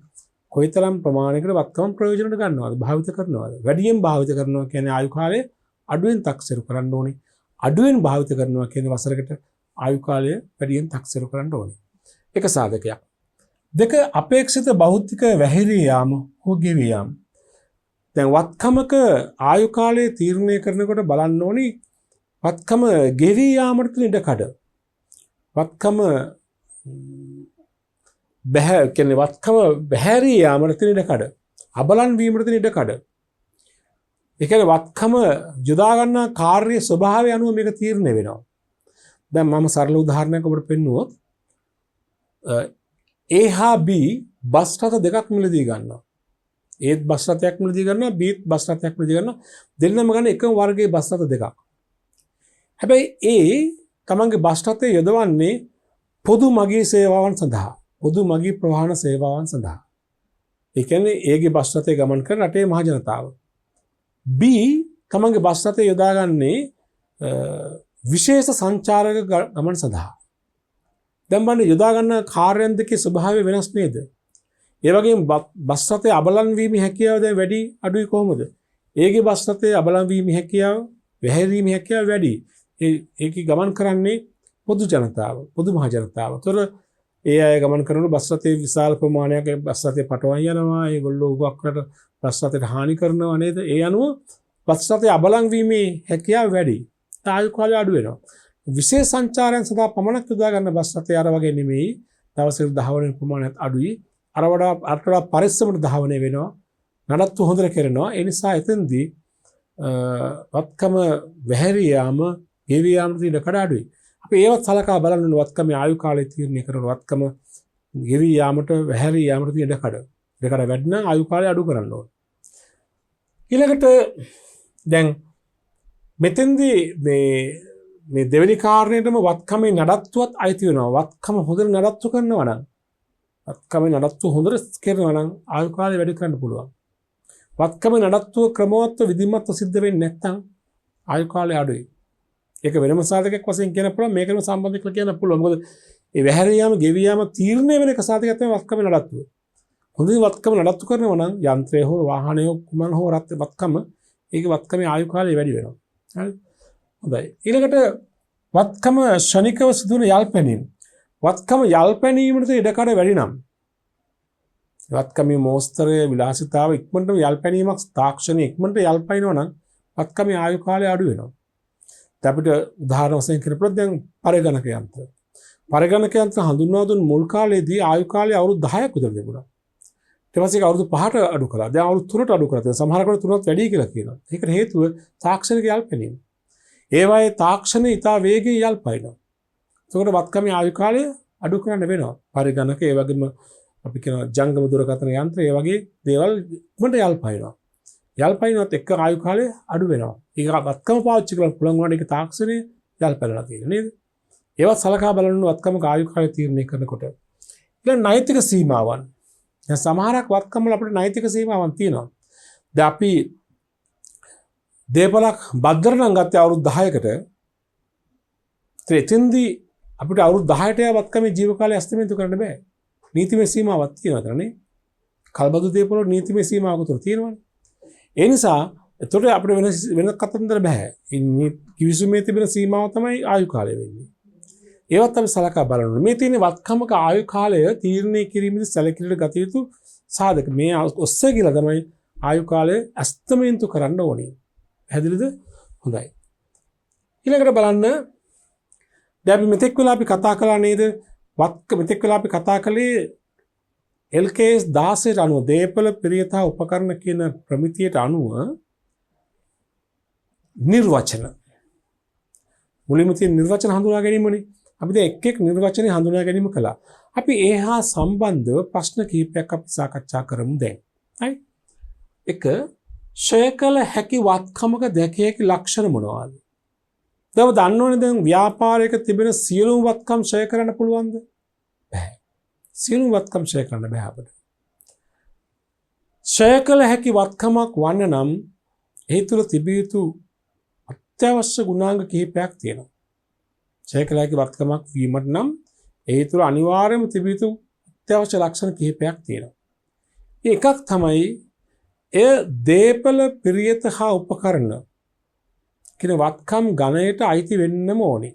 කොයිතරම් ප්‍රමාණයකට වත්කම ප්‍රයෝජනට ගන්නවද භාවිත කරනවද? වැඩියෙන් භාවිත කරනවා කියන්නේ ආයු කාලය අඩුවෙන් තක්සේරු කරන්න ඕනේ. අඩුවෙන් භාවිත කරනවා කියන්නේ වසරකට ආයු කාලය වැඩියෙන් තක්සේරු කරන්න ඕනේ. එක සාධකයක්. දෙක අපේක්ෂිත භෞතික වැහිරී යාම හෝ ගෙවී යාම. දැන් වත්කමක ආයු කාලය තීරණය කරනකොට බලන්න ඕනේ වත්කම ගෙවී යාමට තියෙන ඉඩකඩ. වත්කම කියන්නේ වත්කම බැහැරී යාමට තියෙන ඉඩකඩ. අබලන් වීමට තියෙන ඉඩකඩ. ඒ කියන්නේ වත්කම යොදා ගන්නා කාර්ය ස්වභාවය අනුව මේක තීරණය වෙනවා. දැන් මම සරල උදාහරණයක් ඔබට පෙන්නුවොත් A හා B බස් රථ දෙකක් මිලදී ගන්නවා. ඒත් බස් රථයක් මිලදී ගන්නවා Bත් බස් රථයක් මිලදී ගන්නවා. දෙන්නම ගන්න එකම වර්ගයේ බස් රථ දෙකක්. හැබැයි A තමන්ගේ බස් රථය යොදවන්නේ පොදු මගී සේවාවන් සඳහා. පොදු මගී ප්‍රවාහන සේවාවන් සඳහා. ඒ කියන්නේ ඒගේ බස් රථය ගමන් කරන රටේ මහ ජනතාව. B තමන්ගේ බස් රථය යොදාගන්නේ විශේෂ සංචාරක ගමන සඳහා. දැන් බලන්න යොදා ගන්න කාර්යයන් දෙකේ ස්වභාවය වෙනස් නේද? ඒ වගේම බස් රථයේ අබලන් වීමේ හැකියාව දැන් වැඩි අඩුයි කොහොමද? ඒකේ බස් රථයේ අබලන් වීමේ හැකියාව, වැහැරීමේ හැකියාව වැඩි. ඒකේ ගමන් කරන්නේ පොදු ජනතාව, පොදු මහ ජනතාව. ඒතර ඒ අය ගමන් කරනකොට බස් රථයේ විශාල ප්‍රමාණයක් බස් රථයේ පටවන් යනවා. ඒගොල්ලෝ උගක්කට බස් රථයට හානි කරනවා නේද? ඒ අනුව බස් රථයේ අබලන් වීමේ හැකියාව වැඩි. ආයු කාලය අඩු වෙනවා. විශේෂ සංචාරයන් සඳහා පමණක් යොදා ගන්න බස් රථය අර වගේ නෙමෙයි. දවසකට ධාවන ප්‍රමාණයත් අඩුයි. අර වඩා පරිස්සමට ධාවනය වෙනවා. නඩත්තු හොඳට කරනවා. ඒ නිසා එතෙන්දී වත්කම වැහැරී යාම, ගෙවී යාම තියෙන කඩ අඩුයි. අපි ඒවත් සලකා බලන්න ඕනේ. වත්කමේ ආයු කාලය තීරණය කරන වත්කම ගෙවී යාමට වැහැරී යාමට තියෙන ඉඩකඩ වැඩි නම් ආයු කාලය අඩු කරන්න ඕනේ. ඊළඟට දැන් මෙතෙන්දී මේ දෙවෙනි කාරණේටම වත්කමේ නඩත්තුවත් අයිති වෙනවා. වත්කම හොඳට නඩත්තු කරනවා නම්, වත්කමේ නඩත්තු හොඳට කරනවා නම් ආයු කාලය වැඩි කරන්න පුළුවන්. වත්කමේ නඩත්තුව ක්‍රමවත්ව විධිමත්ව සිද්ධ වෙන්නේ නැත්නම් ආයු කාලය අඩුයි. ඒක වෙනම සාධකයක් වශයෙන් කියන්න පුළුවන්, මේකම සම්බන්ධ කියලා කියන්න පුළුවන්. මොකද ඒ වැහැරී යාම, ගෙවී යාම තීරණය වෙන එක සාධකයක් තමයි වත්කමේ නඩත්තුව. හොඳින් වත්කම නඩත්තු කරනවා නම් යන්ත්‍රය හෝ වාහනය හෝ කුමන හෝ වත්කම, ඒකේ වත්කමේ ආයු කාලය වැඩි වෙනවා. හරි. හොඳයි. ඊළඟට වත්කම ශනිකව සිදුවන යල්පැනීම. වත්කම යල්පැනීමට ඉඩකඩ වැඩි නම්, වත්කමේ මෝස්තරය විලාසිතාව ඉක්මනටම යල්පැනීමක්, තාක්ෂණය ඉක්මනට යල්පැනිනවා නම් වත්කමේ ආයු කාලය අඩු වෙනවා. දැන් අපිට උදාහරණ වශයෙන් කියනකොට දැන් පරිගණක යන්ත්‍ර. පරිගණක යන්ත්‍ර හඳුන්වා දුන් මුල් කාලේදී ආයු කාලය අවුරුදු 10ක් විතර තිබුණා. ඊට පස්සේ අවුරුදු 5ට අඩු කළා. දැන් අවුරුදු 3ට අඩු කරලා තියෙනවා. සමහරකට 3ත් වැඩි කියලා කියනවා. ඒකට හේතුව තාක්ෂණික යල්පැනීම. ඒවායේ තාක්ෂණය ඉතා වේගයෙන් යල්පයිනවා. ඒකට වත්කමේ ආයු කාලය අඩු කරන්න වෙනවා. පරිගණක, ඒ වගේම අපි කියන ජංගම දුරකථන යන්ත්‍ර, ඒ වගේ දේවල් ඉක්මනට යල්පයිනවා. යල්පයිනවත් එක්ක ආයු කාලය අඩු වෙනවා. ඒක වත්කම පාවිච්චි කරලා පුළුවන් වුණාට ඒක තාක්ෂණය යල්පැනලා තියෙනවා නේද? ඒවත් සලකා බලන්න වත්කමක ආයු කාලය තීරණය කරනකොට. ඊළඟ නෛතික සීමාවන්. දැන් සමහරක් වත්කම වල අපිට නෛතික සීමාවන් තියෙනවා. දැන් අපි දේපලක් බද්දර නම් ගත්තේ අවුරුදු 10කට. එතෙන්දී අපිට අවුරුදු 10ට වත්කමේ ජීව කාලය අස්තමේන්තු කරන්න බෑ. නීතිමය සීමාවක් තියෙනවා නේ. කල්බදු දේපල වල නීතිමය සීමාවක් උතර තියෙනවනේ. ඒ නිසා එතකොට අපිට වෙන කතන්දර බෑ. කිවිසුමේ තිබෙන සීමාව තමයි ආයු කාලය වෙන්නේ. ඒවත් අපි සලකා බලන්න ඕනේ. මේ තියෙන වත්කමක ආයු කාලය තීරණය කිරීමේදී සැලකිලිට ගත යුතු සාධක. මේ ඔස්සේ කියලා තමයි ආයු කාලය අස්තමේන්තු කරන්න ඕනේ. පැහැදිලිද? හොඳයි. ඊළඟට බලන්න දැන් අපි මෙතෙක් වෙලා අපි කතා කළා නේද? මෙතෙක් වෙලා අපි කතා කළේ LKS 16ට අනුව දේපල පිරියතා උපකරණ කියන ප්‍රමිතියට අනුව නිර්වචන. මුලින්ම තියෙන නිර්වචන හඳුනා ගැනීමනේ. අපි දැන් එක් එක් නිර්වචනේ හඳුනා ගැනීම කළා. අපි ඒ හා සම්බන්ධව ප්‍රශ්න කිහිපයක් අපි සාකච්ඡා කරමු දැන්. හරි? එක ෂය කළ හැකි වත්කමක දැකිය හැකි ලක්ෂණ මොනවාද? දැන් දන්නවනේ දැන් ව්‍යාපාරයක තිබෙන සියලුම වත්කම් ෂය කරන්න පුළුවන්ද? බැහැ. සියලුම වත්කම් ෂය කරන්න බෑ අපිට. ෂය කළ හැකි වත්කමක් වන්න නම් ඒ තුළ තිබිය යුතු අත්‍යවශ්‍ය ගුණාංග කිහිපයක් තියෙනවා. ෂය කළ හැකි වත්කමක් වීමට නම් ඒ තුළ අනිවාර්යයෙන්ම තිබිය යුතු අත්‍යවශ්‍ය ලක්ෂණ කිහිපයක් තියෙනවා. එකක් තමයි එය දේපල පිරියත හා උපකරණ කියන වත්කම් ගණයට අයිති වෙන්නම ඕනේ.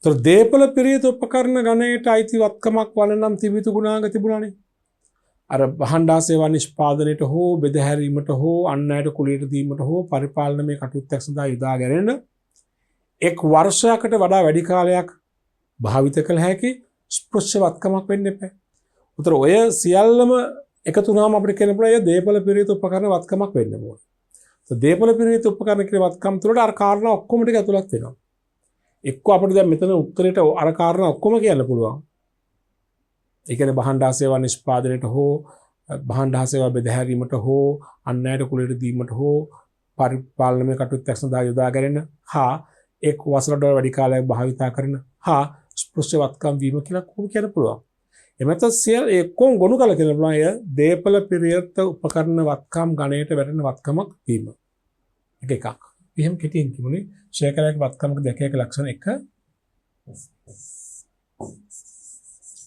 ඒතර දේපල පිරියත උපකරණ ගණයට අයිති වත්කමක් වන නම් තිබිතු ගුණාංග තිබුණානේ. අර භාණ්ඩා සේවා නිෂ්පාදනයට හෝ බෙදහැරීමට හෝ අන් අයට කුලියට දීමට හෝ පරිපාලනමය කටයුත්තක් සඳහා යොදා ගැනීම එක් වර්ෂයකට වඩා වැඩි කාලයක් භාවිත කළ හැකි ස්පෘශ්‍ය වත්කමක් වෙන්න එපා. උතර ඔය සියල්ලම එකතු වුණාම අපිට කියන්න පුළුවන් ඒ දේපල පිරියත උපකරණ වත්කමක් වෙන්න ඕනේ. දේපල පිරියත උපකරණ කියන වත්කම් තුළට අර කාරණා ඔක්කොම ටික ඇතුළත් වෙනවා. එක්ක අපිට දැන් මෙතන උත්තරේට අර කාරණා ඔක්කොම කියන්න පුළුවන්. ඒ කියන්නේ භාණ්ඩා සේවා නිෂ්පාදනයට හෝ භාණ්ඩා සේවා බෙදහැරීමට හෝ අන් අයට කුලියට දීමට හෝ පරිපාලනමය කටයුත්තක් සඳහා යොදා ගැනීම හා එක් වසරකට වැඩි කාලයක් භාවිතා කරන හා ස්පෘශ්‍ය වත්කම් වීම කියලා කොහොම කියන්න පුළුවන්. එමෙත සියල් එක්කොම ගොනු කළ කියන පුළුවන් අය දේපල පිරියත උපකරණ වත්කම් ගණයට වැටෙන වත්කමක් වීම. එක එකක්. එහෙම කෙටියෙන් කිව්වනේ ශේකරයක වත්කමක දෙක එක ලක්ෂණ එක.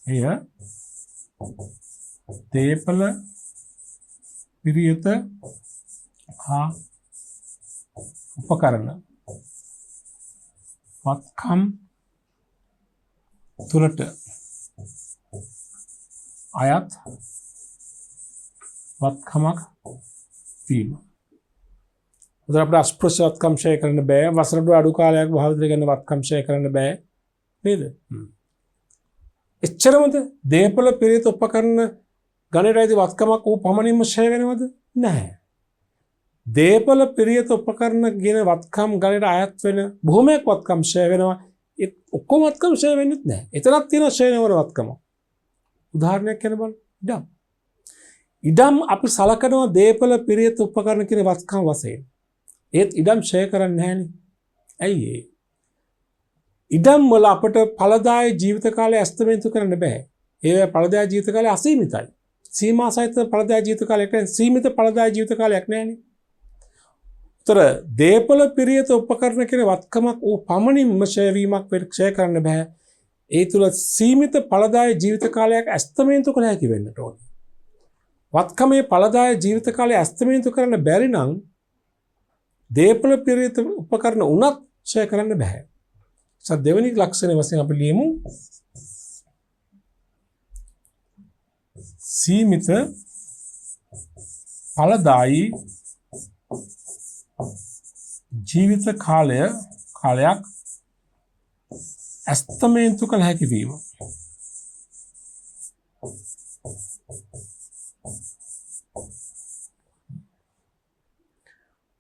එය දේපල පිරියත හා උපකරණ වත්කම් තුලට අයත් වත්කමක් වීම. උදේ අපිට අස්පෘශ්‍ය වත්කම් ෂේ කරන්න බෑ. වසරට අඩු කාලයක් භාවිතය කරන වත්කම් ෂේ කරන්න බෑ. නේද? එච්චරමද දේපල පිරිත උපකරණ ගණයට වත්කමක් වූ පමණින්ම ෂේ වෙනවද? නැහැ. දේපල පිරිත උපකරණ ගෙන වත්කම් ගණයට අයත් වෙන බොහොමයක් වත්කම් ෂේ වෙනවා. ඒ ඔක්කොම වත්කම් ෂේ වෙන්නේ නැහැ. එතනක් තියෙන ෂේ වෙන වත්කම. උදාහරණයක් කියන්න බලන්න. ඉඩම්. ඉඩම් අපි සලකනවා දේපල පිරිත උපකරණ කියන වත්කම් වශයෙන්. ඒත් ඉඩම් ෂේ කරන්නේ නැහැනේ. ඇයි ඒ? ඉඩම් වල අපට ඵලදායී ජීවිත කාලය ඇස්තමේන්තු කරන්න බෑ. ඒ ඵලදායී ජීවිත කාලය අසීමිතයි. සීමා සහිත ඵලදායී ජීවිත කාලයක් නැහැ. සීමිත ඵලදායී ජීවිත කාලයක් නැහැනේ. උතර දේපල පිරියත උපකරණ කියන වත්කමක් ඌ පමණින්ම ෂේ වීමක් ෂේ කරන්න බෑ. ඒ තුල සීමිත ඵලදායී ජීවිත කාලයක් ඇස්තමේන්තු කළ හැකි වෙන්නට ඕනේ. වත්කමේ ඵලදායී ජීවිත කාලය ඇස්තමේන්තු කරන්න බැරි නම් දේපල පිරියත උපකරණ උනත් ෂේ කරන්න බෑ. දෙවැනි ලක්ෂණය වශයෙන් අපි ලියමු සීමිත ඵලදායී ජීවිත කාලයක් ඇස්තමේන්තු කළ හැකි වීම.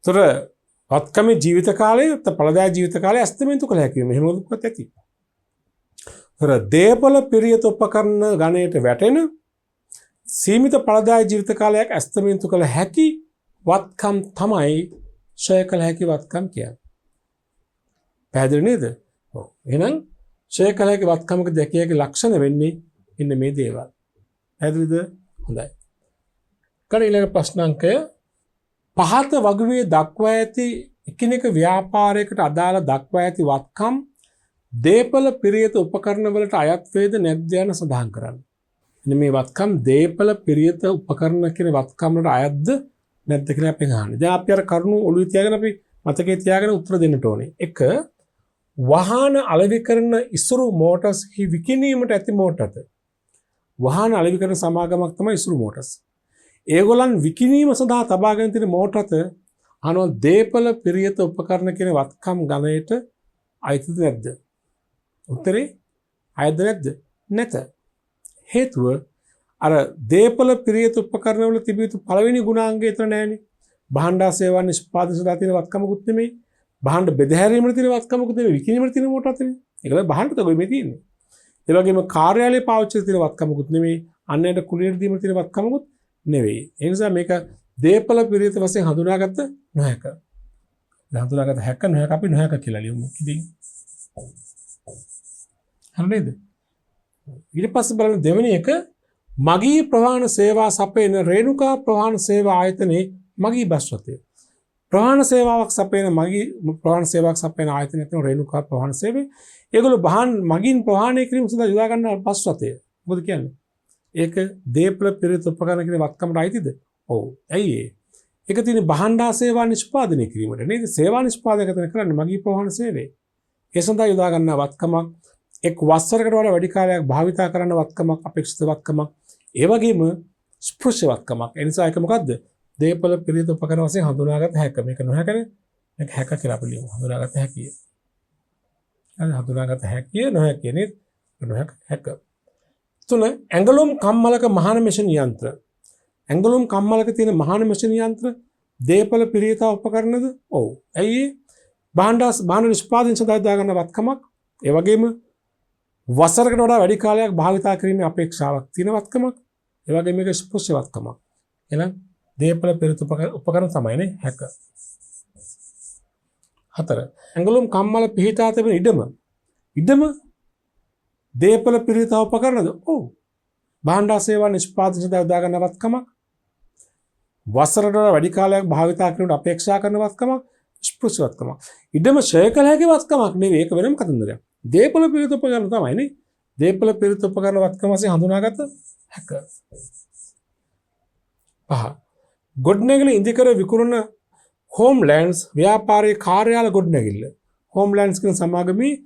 තොර වත්කමේ ජීවිත කාලය ඵලදායී ජීවිත කාලය ඇස්තමේන්තු කළ හැකි වීම. එහෙම උත්පත් ඇති. තොර දේපල පිරියත උපකරණ ගණයට වැටෙන සීමිත ඵලදායී ජීවිත කාලයක් ඇස්තමේන්තු කළ හැකි වත්කම් තමයි ෂේ කළ හැකි වත්කම් කියන්නේ. පැහැදිලි නේද? ඔව්. එහෙනම් ෂේ කළ හැකි වත්කමක දෙකේක ලක්ෂණ වෙන්නේ ඉන්න මේ දේවල්. පැහැදිලිද? හොඳයි. ඊළඟ ප්‍රශ්නාංකය පහත වගුවේ දක්වා ඇති එකිනෙක ව්‍යාපාරයකට අදාළ දක්වා ඇති වත්කම් දේපල පිරියත උපකරණ වලට අයත් වේද නැද්ද යන සඳහන් කරන්න. එන්න මේ වත්කම් දේපල පිරියත උපකරණ කියන වත්කම් වලට අයත්ද නැද්ද කියලා අපි අහන්නේ. දැන් අපි අර කරුණු ඔළුවේ තියාගෙන අපි මතකයේ තියාගෙන උත්තර දෙන්නට ඕනේ. 1. වාහන අලෙවි කරන ඉසුරු මෝටර්ස් හි විකිණීමට ඇති මෝටරද. වාහන අලෙවි කරන සමාගමක් තමයි ඉසුරු මෝටර්ස්. ඒගොල්ලන් විකිණීම සඳහා තබාගෙන තියෙන මෝටරත අනෝ දේපල පිරියත උපකරණ කියන වත්කම් ගණයට අයිතිද නැද්ද? උත්තරේ අයද නැද්ද? නැත. හේතුව අර දේපල පිරියත උපකරණ වල තිබිය යුතු පළවෙනි ගුණාංගය එතන නැහැනේ. භාණ්ඩා සේවා නිෂ්පාදන සඳහා තියෙන වත්කමකුත් නෙමෙයි. භාණ්ඩ බෙදහැරීමට තියෙන වත්කමකුත් නෙමෙයි. විකිණීමට තියෙන මෝටරත් නෙමෙයි. ඒකල භාණ්ඩ තමයි මේ තියෙන්නේ. ඒ වගේම කාර්යාලයේ පාවිච්චි තියෙන වත්කමකුත් නෙමෙයි. අන්නයට කුලියට දීමට තියෙන වත්කමකුත් නෙවෙයි. ඒ නිසා මේක දේපල පිරියත වශයෙන් හඳුනාගත්ත නොහැක. හඳුනාගත්ත හැක නොහැක අපි නොහැක කියලා ලියමු. ඉතින් හරිද? ඊට පස්සේ බලන්න දෙවෙනි එක මගී ප්‍රවාහන සේවා සපයන රේණුකා ප්‍රවාහන සේවා ආයතනයේ මගී බස් රථය. ප්‍රවාහන සේවාවක් සපයන මගී ප්‍රවාහන සේවාවක් සපයන ආයතනයේ තියෙන රේණුකා ප්‍රවාහන සේවය. ඒගොල්ලෝ මගින් ප්‍රවාහනය කිරීම සඳහා යොදා ගන්න බස් රථය. මොකද කියන්නේ? ඒක දේපල පිරිත උපකරණ කියන වත්කමට අයිතිද? ඔව්. ඇයි ඒ? ඒක තියෙන භාණ්ඩා සේවා නිෂ්පාදනය කිරීමට නේද? සේවා නිෂ්පාදනය කරන්නේ මගී ප්‍රවාහන සේවය. ඒ සඳහා යොදා ගන්න වත්කමක් එක් වසරකට වඩා වැඩි කාලයක් භාවිතා කරන වත්කමක් අපේක්ෂිත වත්කමක්. ඒ වගේම ස්පෘශ්‍ය වත්කමක්. ඒ නිසා ඒක මොකද්ද? දේපල පිරිත උපකරණ වශයෙන් හඳුනාගත හැක. මේක නොහැකනේ. මේක හැක කියලා අපි ලියමු. හඳුනාගත හැකිය. හරි හඳුනාගත හැකිය නොහැකිය නේද? නොහැක හැක. 3. ඇඟලුම් කම්මලක මහාන මෙෂින් යන්ත්‍ර. ඇඟලුම් කම්මලක තියෙන මහාන මෙෂින් යන්ත්‍ර දේපල පිරිත උපකරණද? ඔව්. ඇයි භාණ්ඩ නිෂ්පාදනය සඳහා දාගන්න වත්කමක්. ඒ වගේම වසරකට වඩා වැඩි කාලයක් භාවිතා කිරීමේ අපේක්ෂාවක් තියෙන වත්කමක්. ඒ වගේම මේක ස්පෘශ්‍ය වත්කමක්. එහෙනම් දේපල පිරිත උපකරණ තමයිනේ හැක. 4. ඇඟලුම් කම්මල පිහිටා තිබෙන ඉඩම දේපල පිරිත උපකරණද? ඔව්. භාණ්ඩ සේවා නිෂ්පාදනය සඳහා යොදා ගන්න වත්කමක්, වසරට වැඩි කාලයක් භාවිතා කිරීමට අපේක්ෂා කරන වත්කමක්, ස්පෘශ්‍ය වත්කමක්. ඉඩම ඡය කළ හැකි වත්කමක් නෙවෙයි, ඒක වෙනම කතන්දරයක්. දේපොළ පිරිත උපකරණ තමයිනේ. දේපොළ පිරිත උපකරණ වත්කම වශයෙන් හඳුනාගත හැක. පහ. ගොඩනැගිලි ඉදිකර විකුණන හෝම්ලෑන්ඩ්ස් ව්‍යාපාරයේ කාර්යාල ගොඩනැගිල්ල. හෝම්ලෑන්ඩ්ස් කියන සමාගමේ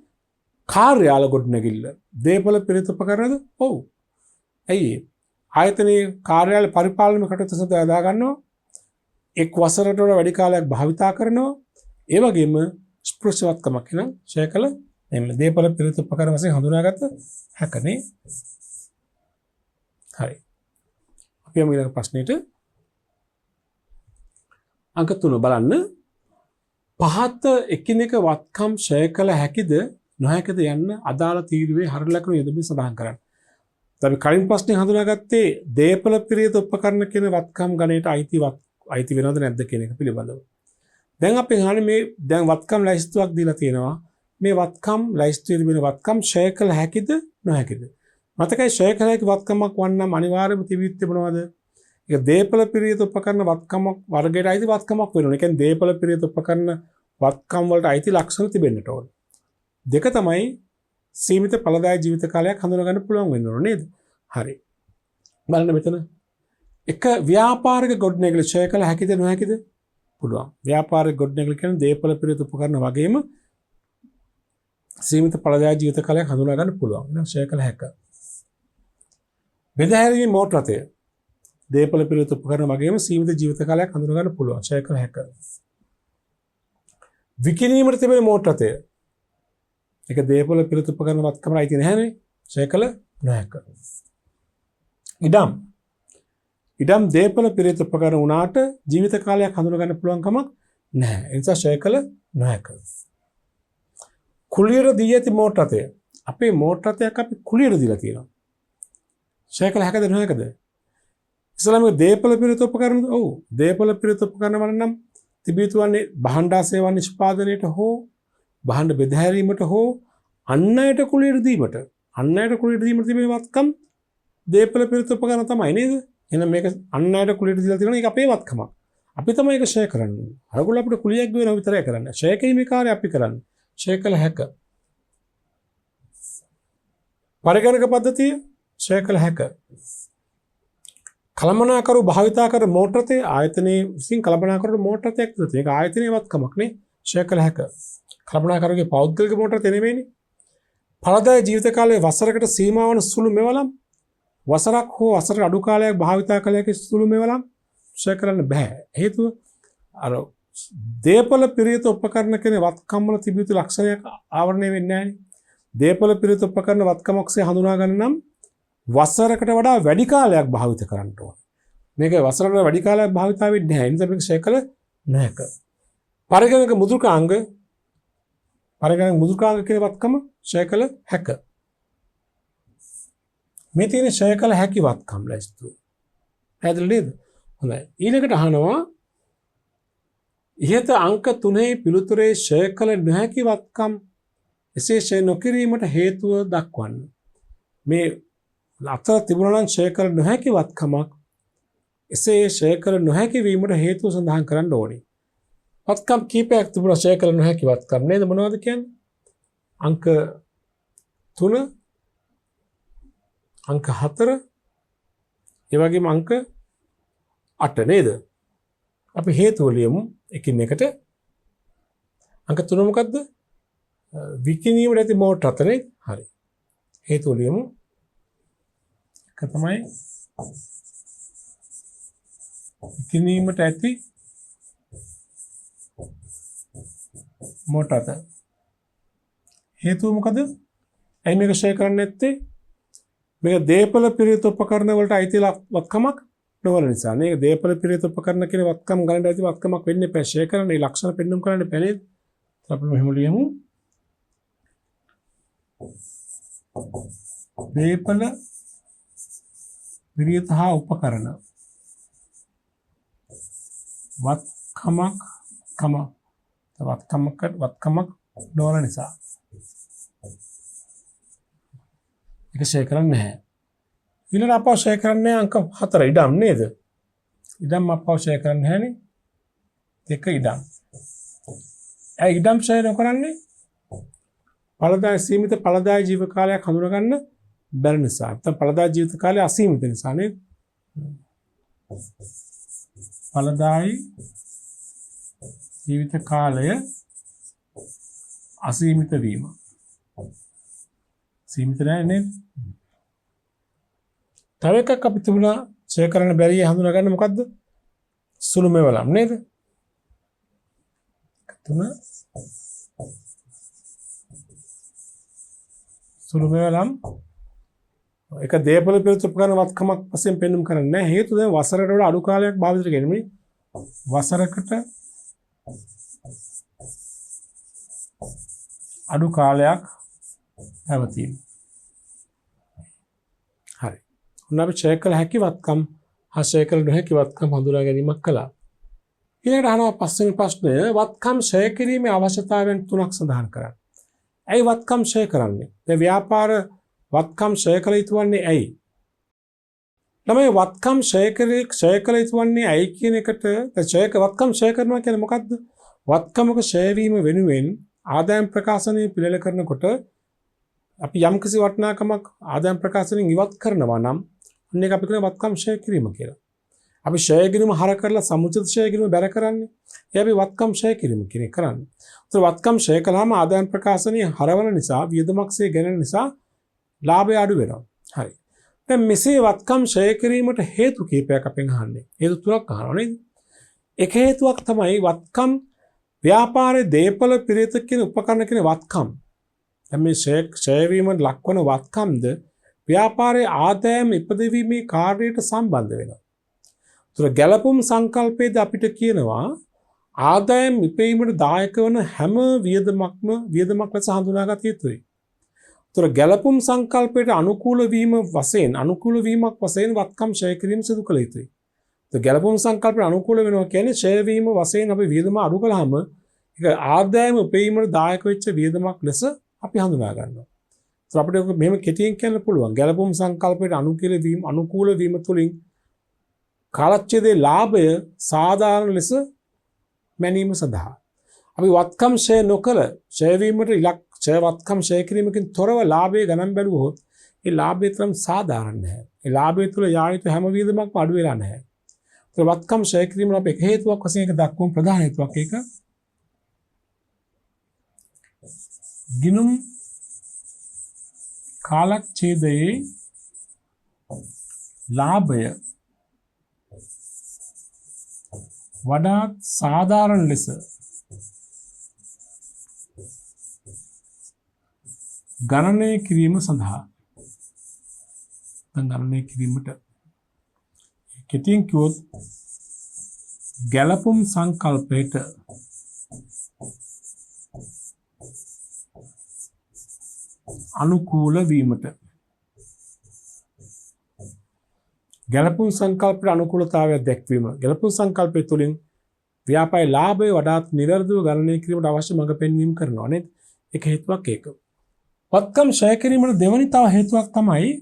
කාර්යාල ගොඩනැගිල්ල දේපොළ පිරිත උපකරණද? ඔව්. ඇයි ආයතනයේ කාර්යාල පරිපාලන කටයුතු සඳහා යොදා ගන්නවා, එක් වසරකට වැඩි කාලයක් භාවිතා කරනවා, ඒ වගේම ස්පෘශ්‍යවත්කමක් කියන ඡය කළ එන්න දේපොළ පිරිත උපකරණ වශයෙන් හඳුනාගත හැකනේ. හරි. අපි යමු ඊළඟ ප්‍රශ්නෙට. අංක 3 බලන්න. පහත එකිනෙක වත්කම් ඡය කළ හැකිද නොහැකිද යන්න අදාළ තීරුවේ හර ලකුණු යෙදමින් සඳහන් කරන්න. අපි කලින් ප්‍රශ්නේ හඳුනාගත්තේ දේපොළ පිරිත උපකරණ කියන වත්කම් ගණයට අයිති වෙනවද නැද්ද කියන එක පිළිබඳව. දැන් අපි අහන්නේ මේ දැන් වත්කම් ලැයිස්තුවක් දීලා තියෙනවා. මේ වත්කම් ලැයිස්තුවේ තිබෙන වත්කම් ඡය කළ හැකිද නොහැකිද? මතකයි ඡය කළ හැකි වත්කමක් වන්නම් අනිවාර්යයෙන්ම තිබිත්තේ මොනවද? ඒක දේපොළ පිරිත උපකරණ වත්කමක් වර්ගයට අයිති වත්කමක් වෙනවා. ඒ කියන්නේ දේපොළ පිරිත උපකරණ වත්කම් වලට අයිති ලක්ෂණ තිබෙන්නට ඕන. දෙක තමයි සීමිත ඵලදායී ජීවිත කාලයක් හඳුනා ගන්න පුළුවන් වෙන්න ඕන නේද? හරි. බලන්න මෙතන. එක ව්‍යාපාරික ගොඩනැගිලි ඡය කළ හැකිද නොහැකිද? පුළුවන්. ව්‍යාපාරික ගොඩනැගිලි කියන්නේ දේපොළ පිරිත උපකරණ වගේම සීමිත ඵලදායී ජීවිත කාලයක් හඳුනා ගන්න පුළුවන්. එහෙනම් ඡය කළ හැක. බෙදාහැරීමේ මෝටර රථය දේපොළ පිරිත උපකරණ වගේම සීමිත ජීවිත කාලයක් හඳුනා ගන්න පුළුවන්. ඡය කළ හැක. විකිණීමට තිබෙන මෝටර රථය ඒක දේපොළ පිරිත උපකරණ වත්කමට අයිති නැහැනේ. ඡය කළ නොහැක. ඉඩම් දේපොළ පිරිත උපකරණ වුණාට ජීවිත කාලයක් හඳුනා ගන්න පුළුවන් කමක් නැහැ. ඒ නිසා ඡය කළ නොහැක. කුලියට දී ඇති මෝටර රථය. අපේ මෝටර රථයක් අපි කුලියට දීලා තියෙනවා. ඡය කළ හැකද නොහැකද? ඉස්ලාමයේ දේපොළ පිරිත උපකරණ ඔව් දේපොළ පිරිත උපකරණ වල නම් තිබී යුතු වන්නේ භාණ්ඩ සේවා නිෂ්පාදනයට හෝ භාණ්ඩ බෙදාහැරීමට හෝ අන් අයට කුලියට දීමට තිබෙන වත්කම් දේපොළ පිරිත උපකරණ තමයි නේද? එහෙනම් මේක අන් අයට කුලියට දීලා තියෙනවා. ඒක අපේ වත්කමක්. අපි තමයි ඒක ඡය කරන්නේ. අරගොල්ලෝ අපිට කුලියක් ගෙවනවා විතරයි කරන්නේ. ඡය කිරීමේ කාර්යය අපි කරන්නේ. ඡය කළ හැක. පරිගණක පද්ධතිය ඡය කළ හැක. කළමනාකරු භාවිතා කර මෝටර රථයේ ආයතනයේ විසින් කළමනාකරු මෝටර රථයක් තියෙනවා. ඒක ආයතනයේ වත්කමක් නේ. ඡය කළ හැක. කළමනාකරුගේ පෞද්ගලික මෝටර රථය නෙමෙයිනේ. ඵලදායී ජීවිත කාලයේ වසරකට සීමා වන සුළු මෙවලම් වසරක් හෝ වසරකට අඩු කාලයක් භාවිතා කළ හැකි සුළු මෙවලම් ඡය කරන්න බෑ. හේතුව අර දේපොළ පිරිත උපකරණ කියන වත්කම් වල තිබිය යුතු ලක්ෂණයක් ආවරණය වෙන්නේ නැහැ නේ. දේපොළ පිරිත උපකරණ වත්කමක්සේ හඳුනා ගන්න නම් වසරකට වඩා වැඩි කාලයක් භාවිත කරන්න ඕන. මේක වසරකට වැඩි කාලයක් භාවිතා වෙන්නේ නැහැ. ඒ නිසා මේක ඡය කළ නොහැක. පරිගණක මුද්‍රකාංග කියන වත්කම ඡය කළ හැක. මේ තියෙන ඡය කළ හැකි වත්කම් ලැයිස්තුව. පැහැදිලි නේද? හොඳයි. ඊළඟට අහනවා ඉහත අංක 3 පිළිතුරේ ඡය කළ නොහැකි වත්කම් එසේ ඡය නොකිරීමට හේතුව දක්වන්න. මේ අතර තිබුණා නම් ඡය කළ නොහැකි වත්කමක් එසේ ඡය කළ නොහැකි වීමට හේතුව සඳහන් කරන්න ඕනේ. වත්කම් කීපයක් තිබුණා ඡය කළ නොහැකි වත්කම් නේද? මොනවද කියන්නේ? අංක 3 අංක 4 ඒ වගේම අංක 8 නේද? අපි හේතුව ලියමු එකින් එකට. අංක 3 මොකද්ද? විකිණීමට ඇති මෝටර රථ නේ. හරි. හේතුව ලියමු. එක තමයි විකිණීමට ඇති මෝටර රථ. හේතුව මොකද? ඇයි මේක ඡය කරන්නේ නැත්තේ? මේක දේපොළ පිරිත උපකරණ වලට අයිති වත්කමක් නොවන නිසා. මේක දේපොළ පිරිත උපකරණ කියන වත්කම් ගණනට අයිති වත්කමක් වෙන්නේ නැහැ. ඡය කරන මේ ලක්ෂණ පෙන්වන්න කරන්න බැහැ නේද? අපි මෙහෙම ලියමු. දේපොළ පිරිත හා උපකරණ වත්කමක් නොවන නිසා. ඒක ඡය කරන්නේ නැහැ. ඊළඟ අපව ෂෙයා කරන්නේ අංක 4 ඉඩම් නේද? ඉඩම් අපව ෂෙයා කරන්න හැනේ. දෙක ඉඩම්. ඒ ඉඩම් ෂෙයා නොකරන්නේ ඵලදායී සීමිත ඵලදායී ජීව කාලයක් හඳුනා ගන්න බැරි නිසා. නැත්නම් ඵලදායී ජීවිත කාලය අසීමිත නිසා නේද? ඵලදායී ජීවිත කාලය අසීමිත වීම. සීමිත නැහැ නේද? තව එකක් අපි තිබුණා ෂෙයා කරන්න බැරි හඳුනා ගන්න මොකද්ද? සුළු මෙවලම් නේද? තුන සුළු මෙවලම් එක දේපල පිළිතුරු උපකරණ වත්කමක් වශයෙන් පෙන්වුම් කරන්නේ නැහැ. හේතුව දැන් වසරකට වඩා අඩු කාලයක් භාවිතයට ගැනීම. වසරකට අඩු කාලයක් පැවතීම. හරි. උන් අපි ෂෙයා කළ හැකි වත්කම් හා ෂෙයා කළ නොහැකි වත්කම් හඳුනා ගැනීමක් කළා. ඊළඟට අහනවා පස්වෙනි ප්‍රශ්නය වත්කම් ෂෙයා කිරීමේ අවශ්‍යතාවයන් තුනක් සඳහන් කරන්න. ඇයි වත්කම් ෂෙයා කරන්නේ? දැන් ව්‍යාපාර වත්කම් ෂෙයා කළ යුතු වන්නේ ඇයි? ළමයි වත්කම් ෂෙයා කළ යුතු වන්නේ ඇයි කියන එකට වත්කම් ෂෙයා කරනවා කියන්නේ මොකද්ද? වත්කමක ෂෙයා වීම වෙනුවෙන් ආදායම් ප්‍රකාශනය පිළිල කරනකොට අපි යම්කිසි වටිනාකමක් ආදායම් ප්‍රකාශනයෙන් ඉවත් කරනවා නම් අන්න ඒක අපි කියන වත්කම් ෂෙයා කිරීම කියලා. අපි ෂෙයා කිරීම හර කරලා සමුචිත ෂෙයා කිරීම බැර කරන්නේ. ඒ අපි වත්කම් ෂෙයා කිරීම කියන එක කරන්නේ. ඒතර වත්කම් ෂෙයා කළාම ආදායම් ප්‍රකාශනය හරවන නිසා වියදමක්සේ ගැනෙන නිසා ලාභය අඩු වෙනවා. හරි. දැන් මෙසේ වත්කම් ෂෙයා කිරීමට හේතු කීපයක් අපෙන් අහන්නේ. හේතු තුනක් අහනවා නේද? එක හේතුවක් තමයි වත්කම් ව්‍යාපාරයේ දේපල පිරිත කියන උපකරණ කියන වත්කම්. දැන් මේ ෂෙයා වීමට ලක්වන වත්කම්ද ව්‍යාපාරයේ ආදායම ඉපදවීමේ කාර්යයට සම්බන්ධ වෙනවා. ඒතර ගැලපුම් සංකල්පයේද අපිට කියනවා ආදායම් ඉපැයීමට දායක වන හැම වියදමක් ලෙස හඳුනාගත යුතුයි. ඒතර ගැලපුම් සංකල්පයට අනුකූල වීමක් වශයෙන් වත්කම් ෂෙයා කිරීම සිදු කළ යුතුයි. ඒතර ගැලපුම් සංකල්පයට අනුකූල වෙනවා කියන්නේ ෂෙයා වීම වශයෙන් අපි වියදම අඩු කළාම ඒක ආදායම ඉපැයීමට දායක වෙච්ච වියදමක් ලෙස අපි හඳුනා ගන්නවා. ඒතර අපිට මෙහෙම කෙටියෙන් කියන්න පුළුවන් ගැලපුම් සංකල්පයට අනුකූල වීම තුළින් කාලච්ඡේදයේ ලාභය සාධාරණ ලෙස මැනීම සඳහා අපි වත්කම් ෂෙයා නොකළ ෂෙයා වීමට වත්කම් ෂෙයා කිරීමකින් තොරව ලාභයේ ගණන් බැලුවොත් ඒ ලාභය තරම් සාධාරණ නැහැ. ඒ ලාභය තුළ යා යුතු හැම වියදමක්ම අඩු වෙලා නැහැ. ඒතර වත්කම් ෂෙයා කිරීමට අපි එක හේතුවක් වශයෙන් එක දක්වමු ප්‍රධාන හේතුවක් ඒක ගිණුම් කාලච්ඡේදයේ ලාභය වඩාත් සාධාරණ ලෙස ගණනය කිරීම සඳහා ගණනය කිරීමට කෙටියෙන් කිව්වොත් ගැලපුම් සංකල්පයට අනුකූල වීමට ගැලපුම් සංකල්පයට අනුකූලතාවයක් දැක්වීම ගැලපුම් සංකල්පය තුළින් ව්‍යාපාරයේ ලාභය වඩාත් නිවැරදිව ගණනය කිරීමට අවශ්‍ය මඟ පෙන්වීම කරනවා නේද? ඒක හේතුවක් ඒක. වත්කම් ෂෙයා කිරීමට දෙවැනි තව හේතුවක් තමයි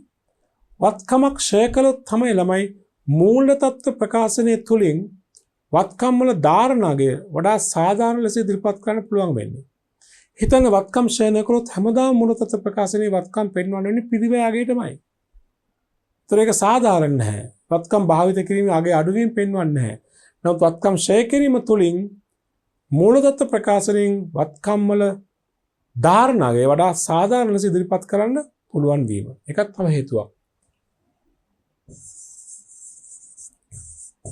වත්කමක් ෂෙයා කළොත් තමයි ළමයි මූල්‍ය තත්ත්ව ප්‍රකාශනය තුළින් වත්කම් වල ධාරණාගය වඩා සාධාරණ ලෙස ඉදිරිපත් කරන්න පුළුවන් වෙන්නේ. හිතන්න වත්කම් ෂෙයා නොකළොත් හැමදාම මූල්‍ය තත්ත්ව ප්‍රකාශනයේ වත්කම් පෙන්වන්න වෙන්නේ පිරිවැයාගේටමයි. ඒතර ඒක සාධාරණ නැහැ. වත්කම් භාවිත කිරීමේ අගය අඩුවීම පෙන්වන්නේ නැහැ. නමුත් වත්කම් ෂෙයා කිරීම තුළින් මූල්‍ය තත්ත්ව ප්‍රකාශනයෙන් වත්කම් වල ධාරණාගය වඩා සාධාරණ ලෙස ඉදිරිපත් කරන්න පුළුවන් වීම. ඒකත් තව හේතුවක්.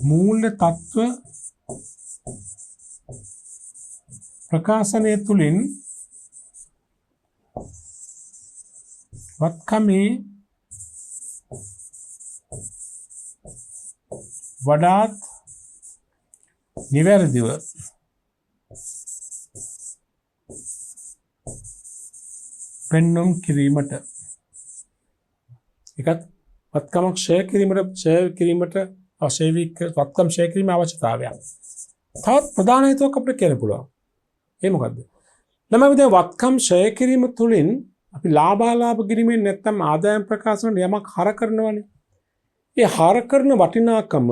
මූල්‍ය තත්ත්ව ප්‍රකාශනය තුළින් වත්කමේ වඩාත් නිවැරදිව පෙන්වුම් කිරීමට ඒකත් වත්කමක් ෂෙයා කිරීමට වත්කම් ෂෙයා කිරීමේ අවශ්‍යතාවයක්. තවත් ප්‍රධාන හේතුවක් අපිට කියන්න පුළුවන්. ඒ මොකද්ද? ළමයි දැන් වත්කම් ෂෙයා කිරීම තුළින් අපි ලාභාලාභ කිරීමෙන් නැත්නම් ආදායම් ප්‍රකාශන යමක් හර කරනවානේ. ඒ හාර කරන වටිනාකම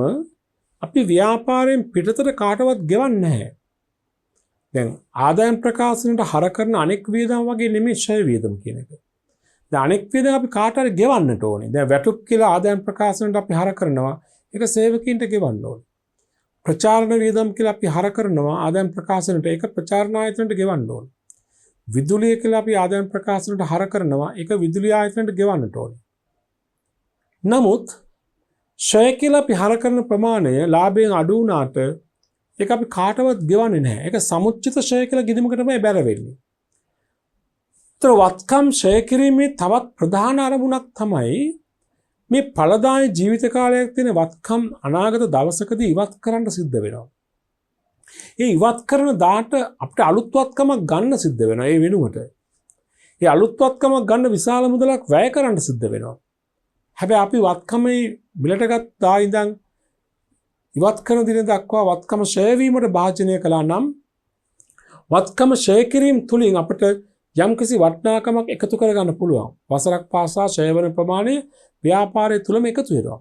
අපි ව්‍යාපාරයෙන් පිටතට කාටවත් ගෙවන්නේ නැහැ. දැන් ආදායම් ප්‍රකාශනයට හර කරන අනෙක් වියදම් වගේ නෙමෙයි ෂය වියදම් කියන එක. දැන් අනෙක් වියදම් අපි කාට හරි ගෙවන්නට ඕනේ. දැන් වැටුප් කියලා ආදායම් ප්‍රකාශනයට අපි හර කරනවා. ඒක සේවකීන්ට ගෙවන්න ඕනේ. ප්‍රචාරණ වියදම් කියලා අපි හර කරනවා ආදායම් ප්‍රකාශනයට ඒක ප්‍රචාරණ ආයතනයට ගෙවන්න ඕනේ. විදුලිය කියලා අපි ආදායම් ප්‍රකාශනයට හර කරනවා ඒක විදුලිය ආයතනයට ගෙවන්නට ඕනේ. නමුත් ෂය කියලා අපි හර කරන ප්‍රමාණය ලාභයෙන් අඩු වුණාට ඒක අපි කාටවත් ගෙවන්නේ නැහැ. ඒක සමුච්චිත ෂය කියලා ගිණුමකට තමයි බැර වෙන්නේ. ඒතර වත්කම් ෂය කිරීමේ තවත් ප්‍රධාන අරමුණක් තමයි මේ ඵලදායී ජීවිත කාලයක් තියෙන වත්කම් අනාගත දවසකදී ඉවත් කරන්න සිද්ධ වෙනවා. ඒ ඉවත් කරන දාට අපිට අලුත් වත්කමක් ගන්න සිද්ධ වෙනවා ඒ වෙනුවට. ඒ අලුත් වත්කමක් ගන්න විශාල මුදලක් වැය කරන්න සිද්ධ වෙනවා. හැබැයි අපි වත්කමේ මිලට ගත් දා ඉඳන් ඉවත් කරන දින දක්වා වත්කම ෂය වීමට භාජනය කළා නම් වත්කම ෂය කිරීම තුලින් අපිට යම්කිසි වටිනාකමක් එකතු කරගන්න පුළුවන්. වසරක් පාසා ෂය වෙන ප්‍රමාණය ව්‍යාපාරය තුලම එකතු වෙනවා.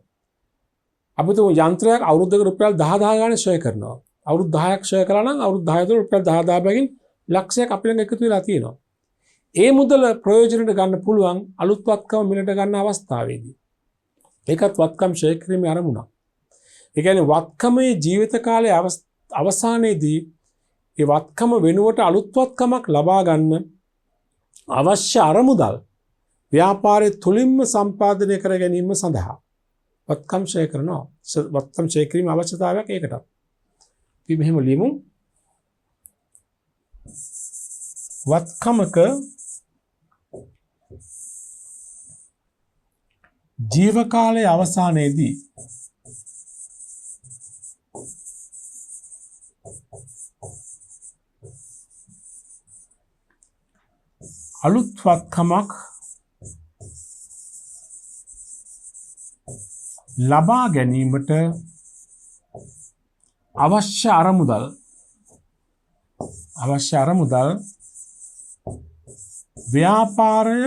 අපි තුමු යන්ත්‍රයක් අවුරුද්දක රුපියල් 10000 ගානේ ෂය කරනවා. අවුරුදු 10ක් ෂය කළා නම් අවුරුදු 10 තුළ රුපියල් 10000 බැගින් ලක්ෂයක් අපි ළඟ එකතු වෙලා තියෙනවා. ඒ මුදල ප්‍රයෝජනෙට ගන්න පුළුවන් අලුත් වත්කම මිලට ගන්න අවස්ථාවේදී. ඒකත් වත්කම් ෂය කිරීමේ අරමුණක්. ඒ කියන්නේ වත්කමේ ජීවිත කාලයේ අවසානයේදී ඒ වත්කම වෙනුවට අලුත් වත්කමක් ලබා ගන්න අවශ්‍ය අරමුදල් ව්‍යාපාරයේ තුලින්ම සම්පාදනය කර ගැනීම සඳහා වත්කම් ෂය කරනවා. වත්කම් ෂය කිරීම අවශ්‍යතාවයක් ඒකට. අපි මෙහෙම ලියමු. වත්කමක ජීව කාලයේ අවසානයේදී අලුත් වත්කමක් ලබා ගැනීමට අවශ්‍ය අරමුදල් ව්‍යාපාරය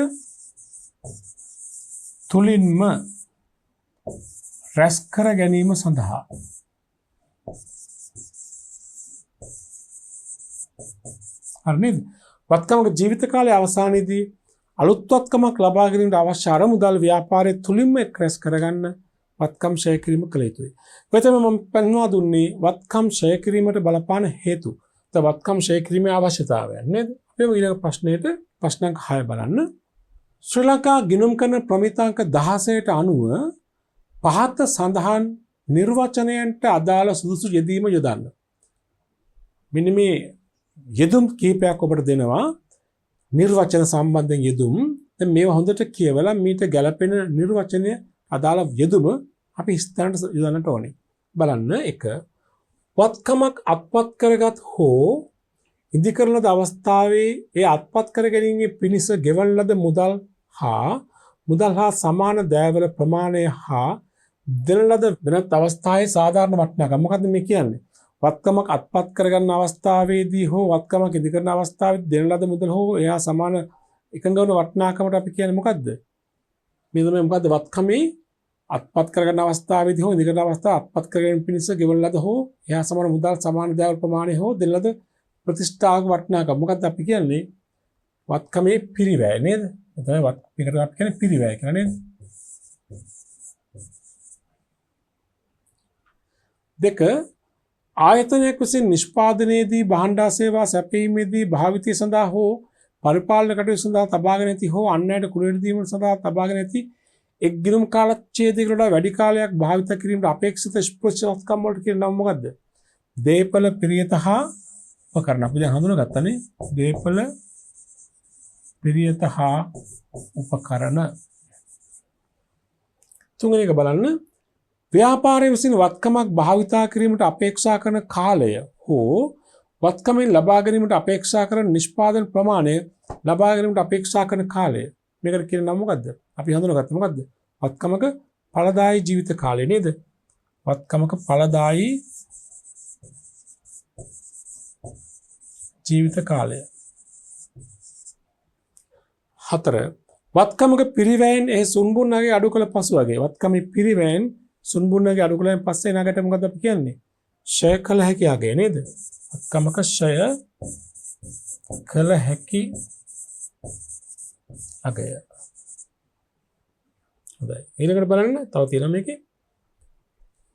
තුලින්ම රැස් කර ගැනීම සඳහා හරිද? වත්කමක ජීවිත කාලයේ අවසානයේදී අලුත් වත්කමක් ලබා ගැනීමට අවශ්‍ය අරමුදල් ව්‍යාපාරයේ තුලින්ම රැස් කරගන්න වත්කම් ෂය කිරීම කළ යුතුයි. ප්‍රථම මම පෙන්වා දුන්නේ වත්කම් ෂය කිරීමට බලපාන හේතු. වත්කම් ෂය කිරීමේ අවශ්‍යතාවය නේද? අපි ඊළඟ ප්‍රශ්නෙට ප්‍රශ්න 6 බලන්න. ශ්‍රී ලංකා ගිණුම් කරන ප්‍රමිතාංක 16ට අනුව පහත සඳහන් නිර්වචනයන්ට අදාළ සුදුසු යෙදීම යොදන්න. මෙන්න මේ යෙදුම් කීපයක් ඔබට දෙනවා. නිර්වචන සම්බන්ධයෙන් යෙදුම්. දැන් මේවා හොඳට කියවලා මීට ගැලපෙන නිර්වචනය අදාළ යෙදුම අපි ස්ථානට යොදන්නට ඕනේ. බලන්න 1. වත්කමක් අත්පත් කරගත් හෝ ඉදිකරන ලද අවස්ථාවේ ඒ අත්පත් කර ගැනීමේ පිණිස ගෙවන ලද මුදල් හා සමාන දෑවල ප්‍රමාණය හා දෙන ලද වෙනත් අවස්ථාවේ සාධාරණ වටිනාකම. මොකද්ද මේ කියන්නේ? වත්කමක් අත්පත් කරගන්න අවස්ථාවේදී හෝ වත්කමක් ඉදිකරන අවස්ථාවේදී දෙන ලද මුදල් හෝ එහා සමාන එකඟ වන වටිනාකමට අපි කියන්නේ මොකද්ද? මේ තමයි මොකද්ද වත්කමේ අත්පත් කරගන්න අවස්ථාවේදී හෝ ඉදිකරන අවස්ථාව අත්පත් කරගෙන පිණිස ගෙවන ලද හෝ එහා සමාන මුදල් සමාන දෑවල ප්‍රමාණය හෝ දෙන ලද ප්‍රතිෂ්ඨාවක වටිනාකම. මොකද්ද අපි කියන්නේ? වත්කමේ පිරිවැය නේද? ඒ තමයි මේකට අපි කියන්නේ පිරිවැය කියලා නේද? 2. ආයතනයක් විසින් නිෂ්පාදනයේදී භාණ්ඩ සේවා සැපයීමේදී භාවිතය සඳහා හෝ පරිපාලන කටයුතු සඳහා තබාගෙන ඇති හෝ අන් අයට කුලයට දීම සඳහා තබාගෙන ඇති එක් ගිණුම් කාලච්ඡේදයකට වඩා වැඩි කාලයක් භාවිත කිරීමට අපේක්ෂිත ස්පෘශ්‍ය වත්කම් වලට කියන නම මොකද්ද? දේපල පිරියත හා උපකරණ. අපි දැන් හඳුනාගත්තනේ දේපල පිරියත හා උපකරණ. 3 එක බලන්න. ව්‍යාපාරයේ විසින් වත්කමක් භාවිතා කිරීමට අපේක්ෂා කරන කාලය හෝ වත්කමෙන් ලබා ගැනීමට අපේක්ෂා කරන නිෂ්පාදන ප්‍රමාණය ලබා ගැනීමට අපේක්ෂා කරන කාලය. මේකට කියන නම මොකද්ද? අපි හඳුනාගත්තා මොකද්ද? වත්කමක ඵලදායී ජීවිත කාලය නේද? වත්කමක ඵලදායී ජීවිත කාලය. 4. වත්කමක පිරිවැයෙන් ඒ සුන්බුන්නගේ අඩු කළ පසු වගේ වත්කමේ පිරිවැයෙන් සුන්බුන්නගේ අඩු කළායින් පස්සේ එන අගයට මොකද්ද අපි කියන්නේ? ෂය කළ හැකි අගය නේද? වත්කමක ෂය කළ හැකි අගය. හොඳයි. ඊළඟට බලන්න තව තියෙනවා මේකේ.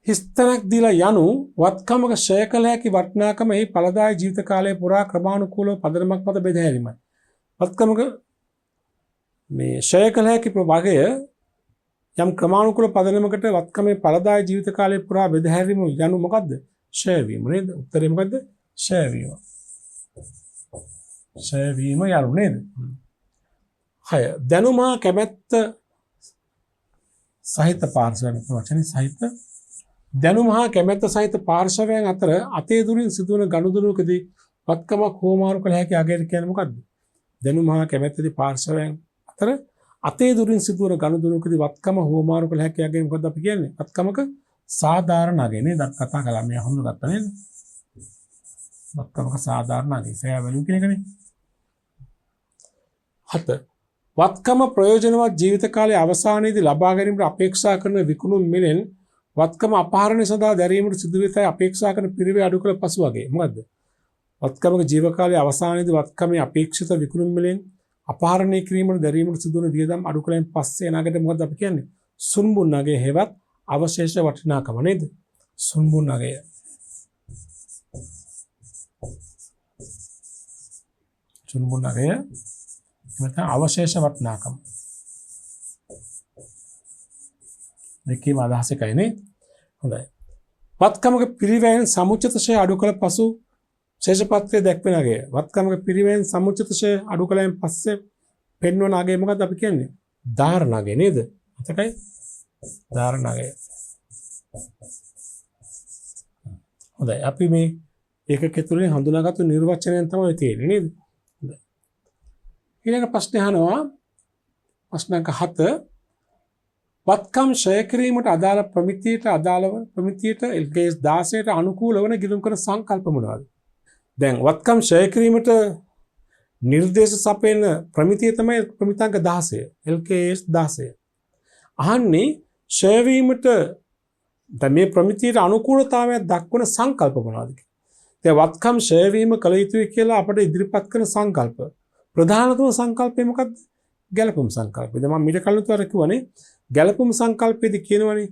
හිස්තනක් දීලා යනු වත්කමක ෂය කළ හැකි වටිනාකම එහි ඵලදායී ජීවිත කාලය පුරා ක්‍රමානුකූලව පදනමක් මත බෙදා හැරීමයි. වත්කමක මේ ෂය කළ හැකි වගය යම් ක්‍රමානුකූල පදනමකට වත්කමේ ඵලදායී ජීවිත කාලය පුරා බෙදා හැරීම යනු මොකද්ද? ෂය වීම නේද? උත්තරේ මොකද්ද? ෂය වීම. ෂය වීම යනු නේද? 6. දැනුම හා කැමැත්ත සහිත පාර්ශවයන් වචනේ සහිත දැනුම හා කැමැත්ත සහිත පාර්ශවයන් අතර අතේ දුරින් සිදුවන ගනුදෙනුවකදී වත්කමක් හෝමාරු කළ හැකි අගයට කියන්නේ මොකද්ද? දැනුම හා කැමැත්තදී පාර්ශවයන් අතර අතේ දුරින් සිදුවන ගනුදෙනුවකදී වත්කම හෝමාරු කළ හැකි අගය මොකද්ද අපි කියන්නේ? වත්කමක සාධාරණ අගය නේද? කතා කළා මේ හඳුනගත්තා නේද? වත්කමක සාධාරණ අගය. ෆෙයා වැලියු කියන එකනේ. 7. වත්කම ප්‍රයෝජනවත් ජීවිත කාලයේ අවසානයේදී ලබා ගැනීමට අපේක්ෂා කරන විකුණුම් මිලෙන් වත්කම අපහරණය සඳහා දැරීමට සිදු වෙතයි අපේක්ෂා කරන පිරිවේ අඩු කළ පසු වගේ. මොකද්ද? වත්කමක ජීවිත කාලයේ අවසානයේදී වත්කමේ අපේක්ෂිත විකුණුම් මිලෙන් අපහරණය කිරීමට දැරීමට සිදු වන වියදම් අඩු කළෙන් පස්සේ එනකට මොකද්ද අපි කියන්නේ? සුන්බුන් අගය හෙවත් අවශේෂ වටිනාකම නේද? සුන්බුන් අගය. සුන්බුන් අගය නැත්නම් අවශේෂ වටිනාකම. දෙකේම අදහස එකයි නේ. හොඳයි. වත්කමක පිරිවැයෙන් සමුච්චිත ෂය අඩු කළ පසු ශේෂපත්‍රයේ දැක්වෙන අගය. වත්කමක පිරිවැයෙන් සමුච්චිත ෂය අඩු කළයින් පස්සේ පෙන්වන අගය මොකද්ද අපි කියන්නේ? ධාරණ අගය නේද? එතකයි ධාරණ අගය. හොඳයි. අපි මේ ඒකක තුලින් හඳුනාගත්තු නිර්වචනයන් තමයි තියෙන්නේ නේද? හොඳයි. ඊළඟ ප්‍රශ්නේ අහනවා ප්‍රශ්න අංක 7 වත්කම් ෂය කිරීමට අදාළ ප්‍රමිතියට LKS 16ට අනුකූල වන ගිණුම් කරන සංකල්ප මොනවාද? දැන් වත්කම් ෂය කිරීමට නිර්දේශ සපයන ප්‍රමිතිය තමයි ප්‍රමිතාංක 16 LKS 16. අහන්නේ ෂය වීමට දැන් මේ ප්‍රමිතියට අනුකූලතාවයක් දක්වන සංකල්ප මොනවාද? දැන් වත්කම් ෂය වීම කළ යුතුයි කියලා අපිට ඉදිරිපත් කරන සංකල්ප. ප්‍රධානතම සංකල්පය මොකක්ද? ගැලපුම් සංකල්පය. දැන් මම මීට කලින් උතර කිව්වනේ ගැලපුම් සංකල්පයේදී කියනවනේ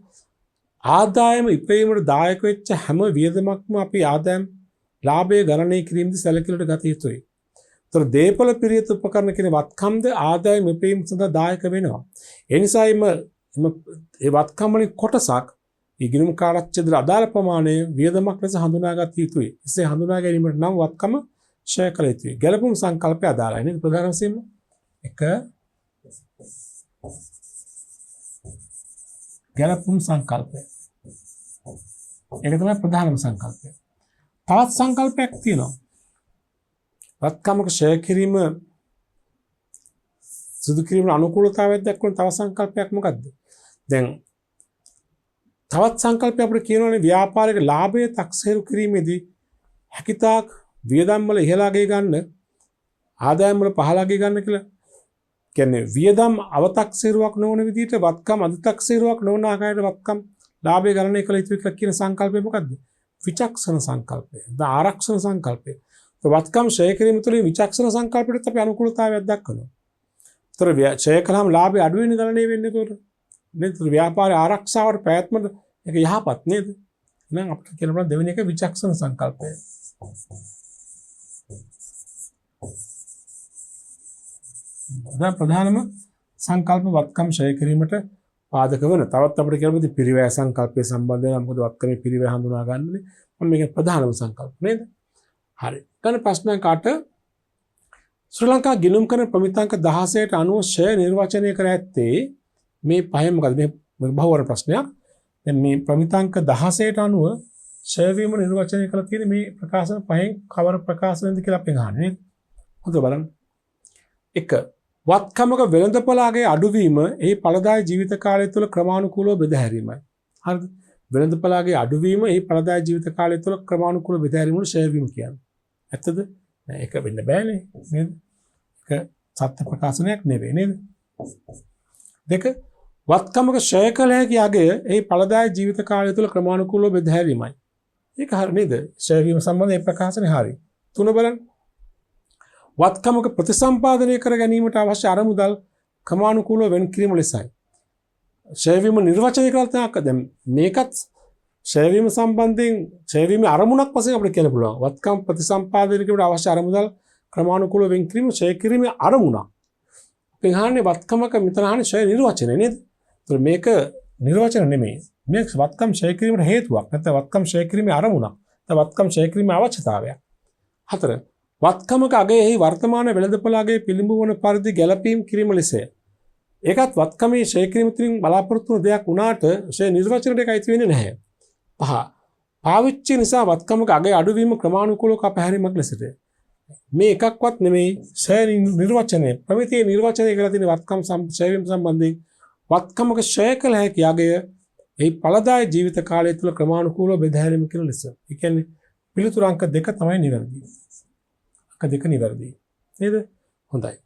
ආදායම ඉපයීමට දායක වෙච්ච හැම වියදමක්ම අපි ආදායම් ලාභය ගණනය කිරීමේදී සැලකිලිට ගත යුතුයි. ඒතර දේපල පිරියත් උපකරණ කියන වත්කම්ද ආදායම ඉපයීම සඳහා දායක වෙනවා. ඒ නිසා මේ වත්කම් වලින් කොටසක් ඉගෙනුම් කාලච්ඡේදයට අදාළ ප්‍රමාණය වියදමක් ලෙස හඳුනාගත යුතුයි. එසේ හඳුනා ගැනීමට නම් වත්කම ෂය කළ යුතුයි. ගැලපුම් සංකල්පය අදාළයි නේද? ප්‍රධාන වශයෙන්ම එක ගැලපුම් සංකල්පය. ඒක තමයි ප්‍රධානම සංකල්පය. තවත් සංකල්පයක් තියෙනවා. වත්කමක ෂය කිරීම සිදු කිරීමේ අනුකූලතාවයක් දක්වන තව සංකල්පයක් මොකද්ද? දැන් තවත් සංකල්පයක් අපිට කියනවානේ ව්‍යාපාරික ලාභය තක්සේරු කිරීමේදී හැකිතාක් වියදම් වල ඉහළ අගය ගන්න ආදායම් වල පහළ අගය ගන්න කියලා. කියන්නේ වියදම් අවතක්සේරුවක් නොවන විදිහට වත්කම් අධිතක්සේරුවක් නොවන ආකාරයට වත්කම් ලාභය ගණනය කළ යුතුයි කියලා කියන සංකල්පය මොකද්ද? විචක්ෂණ සංකල්පය. ආරක්ෂණ සංකල්පය. වත්කම් ෂය කිරීම තුළින් විචක්ෂණ සංකල්පයට අපි අනුකූලතාවයක් දක්වනවා. ඒතර ෂය කළාම ලාභය අඩු වෙන ගණනය වෙන්නේ ඒතකොට. නේද? ව්‍යාපාරයේ ආරක්ෂාවට ප්‍රයත්නද ඒක යහපත් නේද? එහෙනම් අපිට කියන්න පුළුවන් දෙවෙනි එක විචක්ෂණ සංකල්පය. ප්‍රධානම සංකල්ප වත්කම් ෂය කිරීමට පාදක වෙන. තවත් අපිට කියන්න පිරිවැය සංකල්පය සම්බන්ධව මොකද වත්කමේ පිරිවැය හඳුනා ගන්නනේ. මම මේක ප්‍රධානම සංකල්ප නේද? හරි. ගන්න ප්‍රශ්න 8 ශ්‍රී ලංකා ගිණුම් කරන ප්‍රමිතාංක 16ට අනුව ෂය නිර්වචනය කර ඇත්තේ මේ පහෙන් මොකද? මේ බහුවර ප්‍රශ්නයක්. දැන් මේ ප්‍රමිතාංක 16ට අනුව ෂය වීම නිර්වචනය කරලා තියෙන මේ ප්‍රකාශන පහෙන් කවර ප්‍රකාශනද කියලා අපි අහන්නේ නේද? හොඳ බලන්න. 1. වත්කමක වෙළඳපළගේ අඩුවීම එහි ඵලදායී ජීවිත කාලය තුළ ක්‍රමානුකූලව බෙදා හැරීමයි. හරිද? වෙළඳපළගේ අඩුවීම එහි ඵලදායී ජීවිත කාලය තුළ ක්‍රමානුකූලව බෙදා හැරීමට ෂය වීම කියන්නේ. ඇත්තද? නෑ ඒක වෙන්න බෑනේ නේද? ඒක සත්‍ය ප්‍රකාශනයක් නෙවෙයි නේද? 2. වත්කමක ෂය කළ හැකි අගය එහි ඵලදායී ජීවිත කාලය තුළ ක්‍රමානුකූලව බෙදහැරීමයි. ඒක හරි නේද? ෂය වීම සම්බන්ධයෙන් ප්‍රකාශනේ හරි. 3 බලන්න. වත්කමක ප්‍රතිසම්පාදනය කර ගැනීමට අවශ්‍ය අරමුදල් ක්‍රමානුකූලව වෙන් කිරීම ලෙසයි. ෂය වීම නිර්වචනය කරලා තියෙනවා. දැන් මේකත් ෂය වීම සම්බන්ධයෙන් ෂය වීමේ අරමුණක් වශයෙන් අපිට කියන්න පුළුවන්. වත්කම් ප්‍රතිසම්පාදනය කිරීමට අවශ්‍ය අරමුදල් ක්‍රමානුකූලව වෙන් කිරීම ෂය කිරීමේ අරමුණක්. අපි අහන්නේ වත්කමක මෙතන අහන්නේ ෂය නිර්වචනය නේද? ඒතර මේක නිර්වචන නෙමෙයි. මේක වත්කම් ෂය කිරීමට හේතුවක්. නැත්නම් වත්කම් ෂය කිරීමේ අරමුණක්. නැත්නම් වත්කම් ෂය කිරීමේ අවශ්‍යතාවයක්. 4. වත්කමක අගයෙහි වර්තමාන වෙළඳපොළ අගයේ පිළිඹු වන පරිදි ගැළපීම් කිරීම ලෙසය. ඒකත් වත්කමේ ෂය කිරීම තුළින් බලාපොරොත්තු වන දෙයක් වුණාට ෂය නිර්වචනයට ඒක අයිති වෙන්නේ නැහැ. 5. පාවිච්චි නිසා වත්කමක අගය අඩුවීම ක්‍රමානුකූලව කපහැරීමක් ලෙසට. මේ එකක්වත් නෙමෙයි ෂය නිර්වචනය. ප්‍රමිතියේ නිර්වචනය කරලා තියෙන වත්කම් ෂය වීම සම්බන්ධයෙන් වත්කමක ෂය කළ හැකි අගය එහි ඵලදායී ජීවිත කාලය තුළ ක්‍රමානුකූලව බෙදහැරීම කියන ලෙස. ඒ කියන්නේ පිළිතුරු අංක 2 තමයි නිවැරදි. අංක 2 නිවැරදි. නේද? හොඳයි.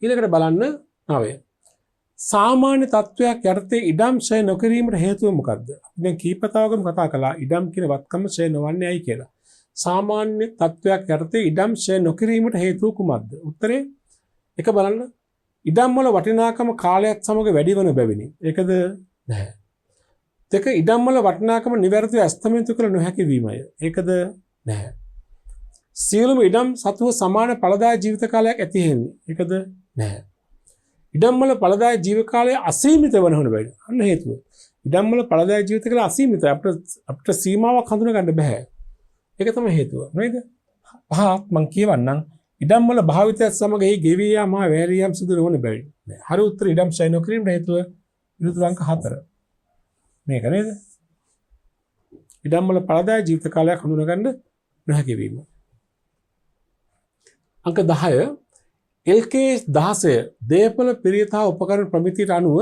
ඊළඟට බලන්න 9. සාමාන්‍ය තත්වයක් යටතේ ඉඩම් ෂය නොකිරීමට හේතුව මොකක්ද? අපි දැන් කීපතාවකම කතා කළා ඉඩම් කියන වත්කම ෂය නොවන්නේ ඇයි කියලා. සාමාන්‍ය තත්වයක් යටතේ ඉඩම් ෂය නොකිරීමට හේතුව කුමක්ද? උත්තරේ එක බලන්න. ඉඩම් වල වටිනාකම කාලයත් සමග වැඩි වන බැවිනි. ඒකද නැහැ. දෙක ඉඩම් වල වටිනාකම නිවැරදිව ඇස්තමේන්තු කළ නොහැකි වීමය. ඒකද නැහැ. සියලුම ඉඩම් සතුව සමාන ඵලදායී ජීවිත කාලයක් ඇති හේන්නේ. ඒකද නැහැ. ඉඩම් වල ඵලදායී ජීවිත කාලය අසීමිත වන හොන බැරි. අන්න හේතුව. ඉඩම් වල ඵලදායී ජීවිත කාලය අසීමිතයි. අපිට සීමාවක් හඳුනා ගන්න බෑ. ඒක තමයි හේතුව. නේද? පහක් මම කියවන්නම්. ඉඩම් වල භාවිතයත් සමග එහි ගෙවී යාම හා වැළී යාම සිදු නොවන බැරි. හරි උත්තර ඉඩම් ෂය නොකිරීමට හේතුව පිළිතුරු අංක 4. මේක නේද? ඉඩම් වල ඵලදායී ජීවිත කාලයක් හඳුනා ගන්න නොහැකි වීම. අංක 10 LK 16 දේපල පිරියත හා උපකරණ ප්‍රමිතියට අනුව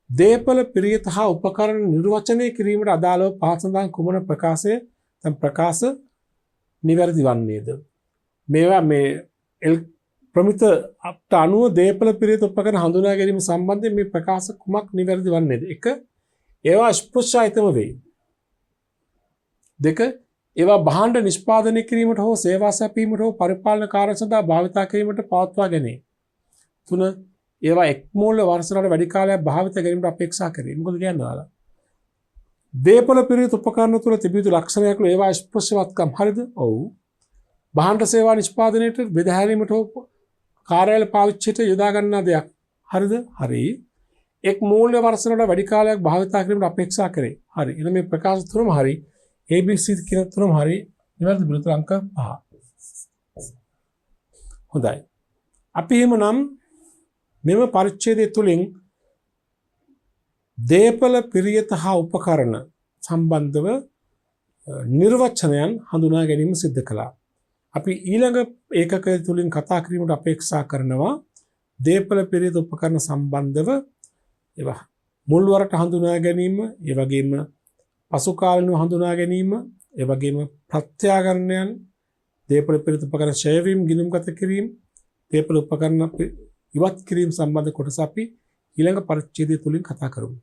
දේපල පිරියත හා උපකරණ නිර්වචනය කිරීමට අදාළව පහත සඳහන් කුමන ප්‍රකාශ නිවැරදි වන්නේද? මේවා මේ ප්‍රමිත අපට අනුව දේපල පිරියත උපකරණ හඳුනා ගැනීම සම්බන්ධයෙන් මේ ප්‍රකාශ කුමක් නිවැරදි වන්නේද? 1. ඒවා ස්පෘශ්‍යායතම වෙයි. 2. ඒවා භාණ්ඩ නිෂ්පාදනය කිරීමට හෝ සේවා සැපීමට හෝ පරිපාලන කාර්ය සඳහා භාවිතා කිරීමට පවත්වා ගැනීම. 3. ඒවා එක් මූල්‍ය වර්ෂවලට වැඩි කාලයක් භාවිත කිරීමට අපේක්ෂා කිරීම. මොකද කියන්නේ ඔයාලා? දේපල පිරියත උපකරණ තුළ තිබිය යුතු ලක්ෂණයක් ඒවා ස්පෘශ්‍යවත්කම්. හරිද? ඔව්. භාණ්ඩ සේවා නිෂ්පාදනයට බෙදහැරීමට හෝ කාර්යාල පාවිච්චියට යොදා ගන්නා දෙයක්. හරිද? හරි. එක් මූල්‍ය වර්ෂවලට වැඩි කාලයක් භාවිතා කිරීමට අපේක්ෂා කරේ. හරි. එන මේ ප්‍රකාශ තුනම හරි. ABC කියන තුනම හරි. නිවැරදි පිළිතුර අංක 5. හොඳයි. අපි එහෙමනම් මෙම පරිච්ඡේදය තුලින් දේපල පිරියත හා උපකරණ සම්බන්ධව නිර්වචනයන් හඳුනා ගැනීම සිදු කළා. අපි ඊළඟ ඒකකය තුලින් කතා කිරීමට අපේක්ෂා කරනවා දේපල පිරියත උපකරණ සම්බන්ධව ඒවා මුල්වරට හඳුනා ගැනීම, ඒ වගේම පසු කාලිනව හඳුනා ගැනීම, ඒ වගේම ප්‍රත්‍යාකරණයන්, දේපල පිරියත උපකරණ ෂය වීම, ගිණුම්ගත කිරීම, දේපල උපකරණ ඉවත් කිරීම සම්බන්ධ කොටස අපි ඊළඟ පරිච්ඡේදය තුලින් කතා කරමු.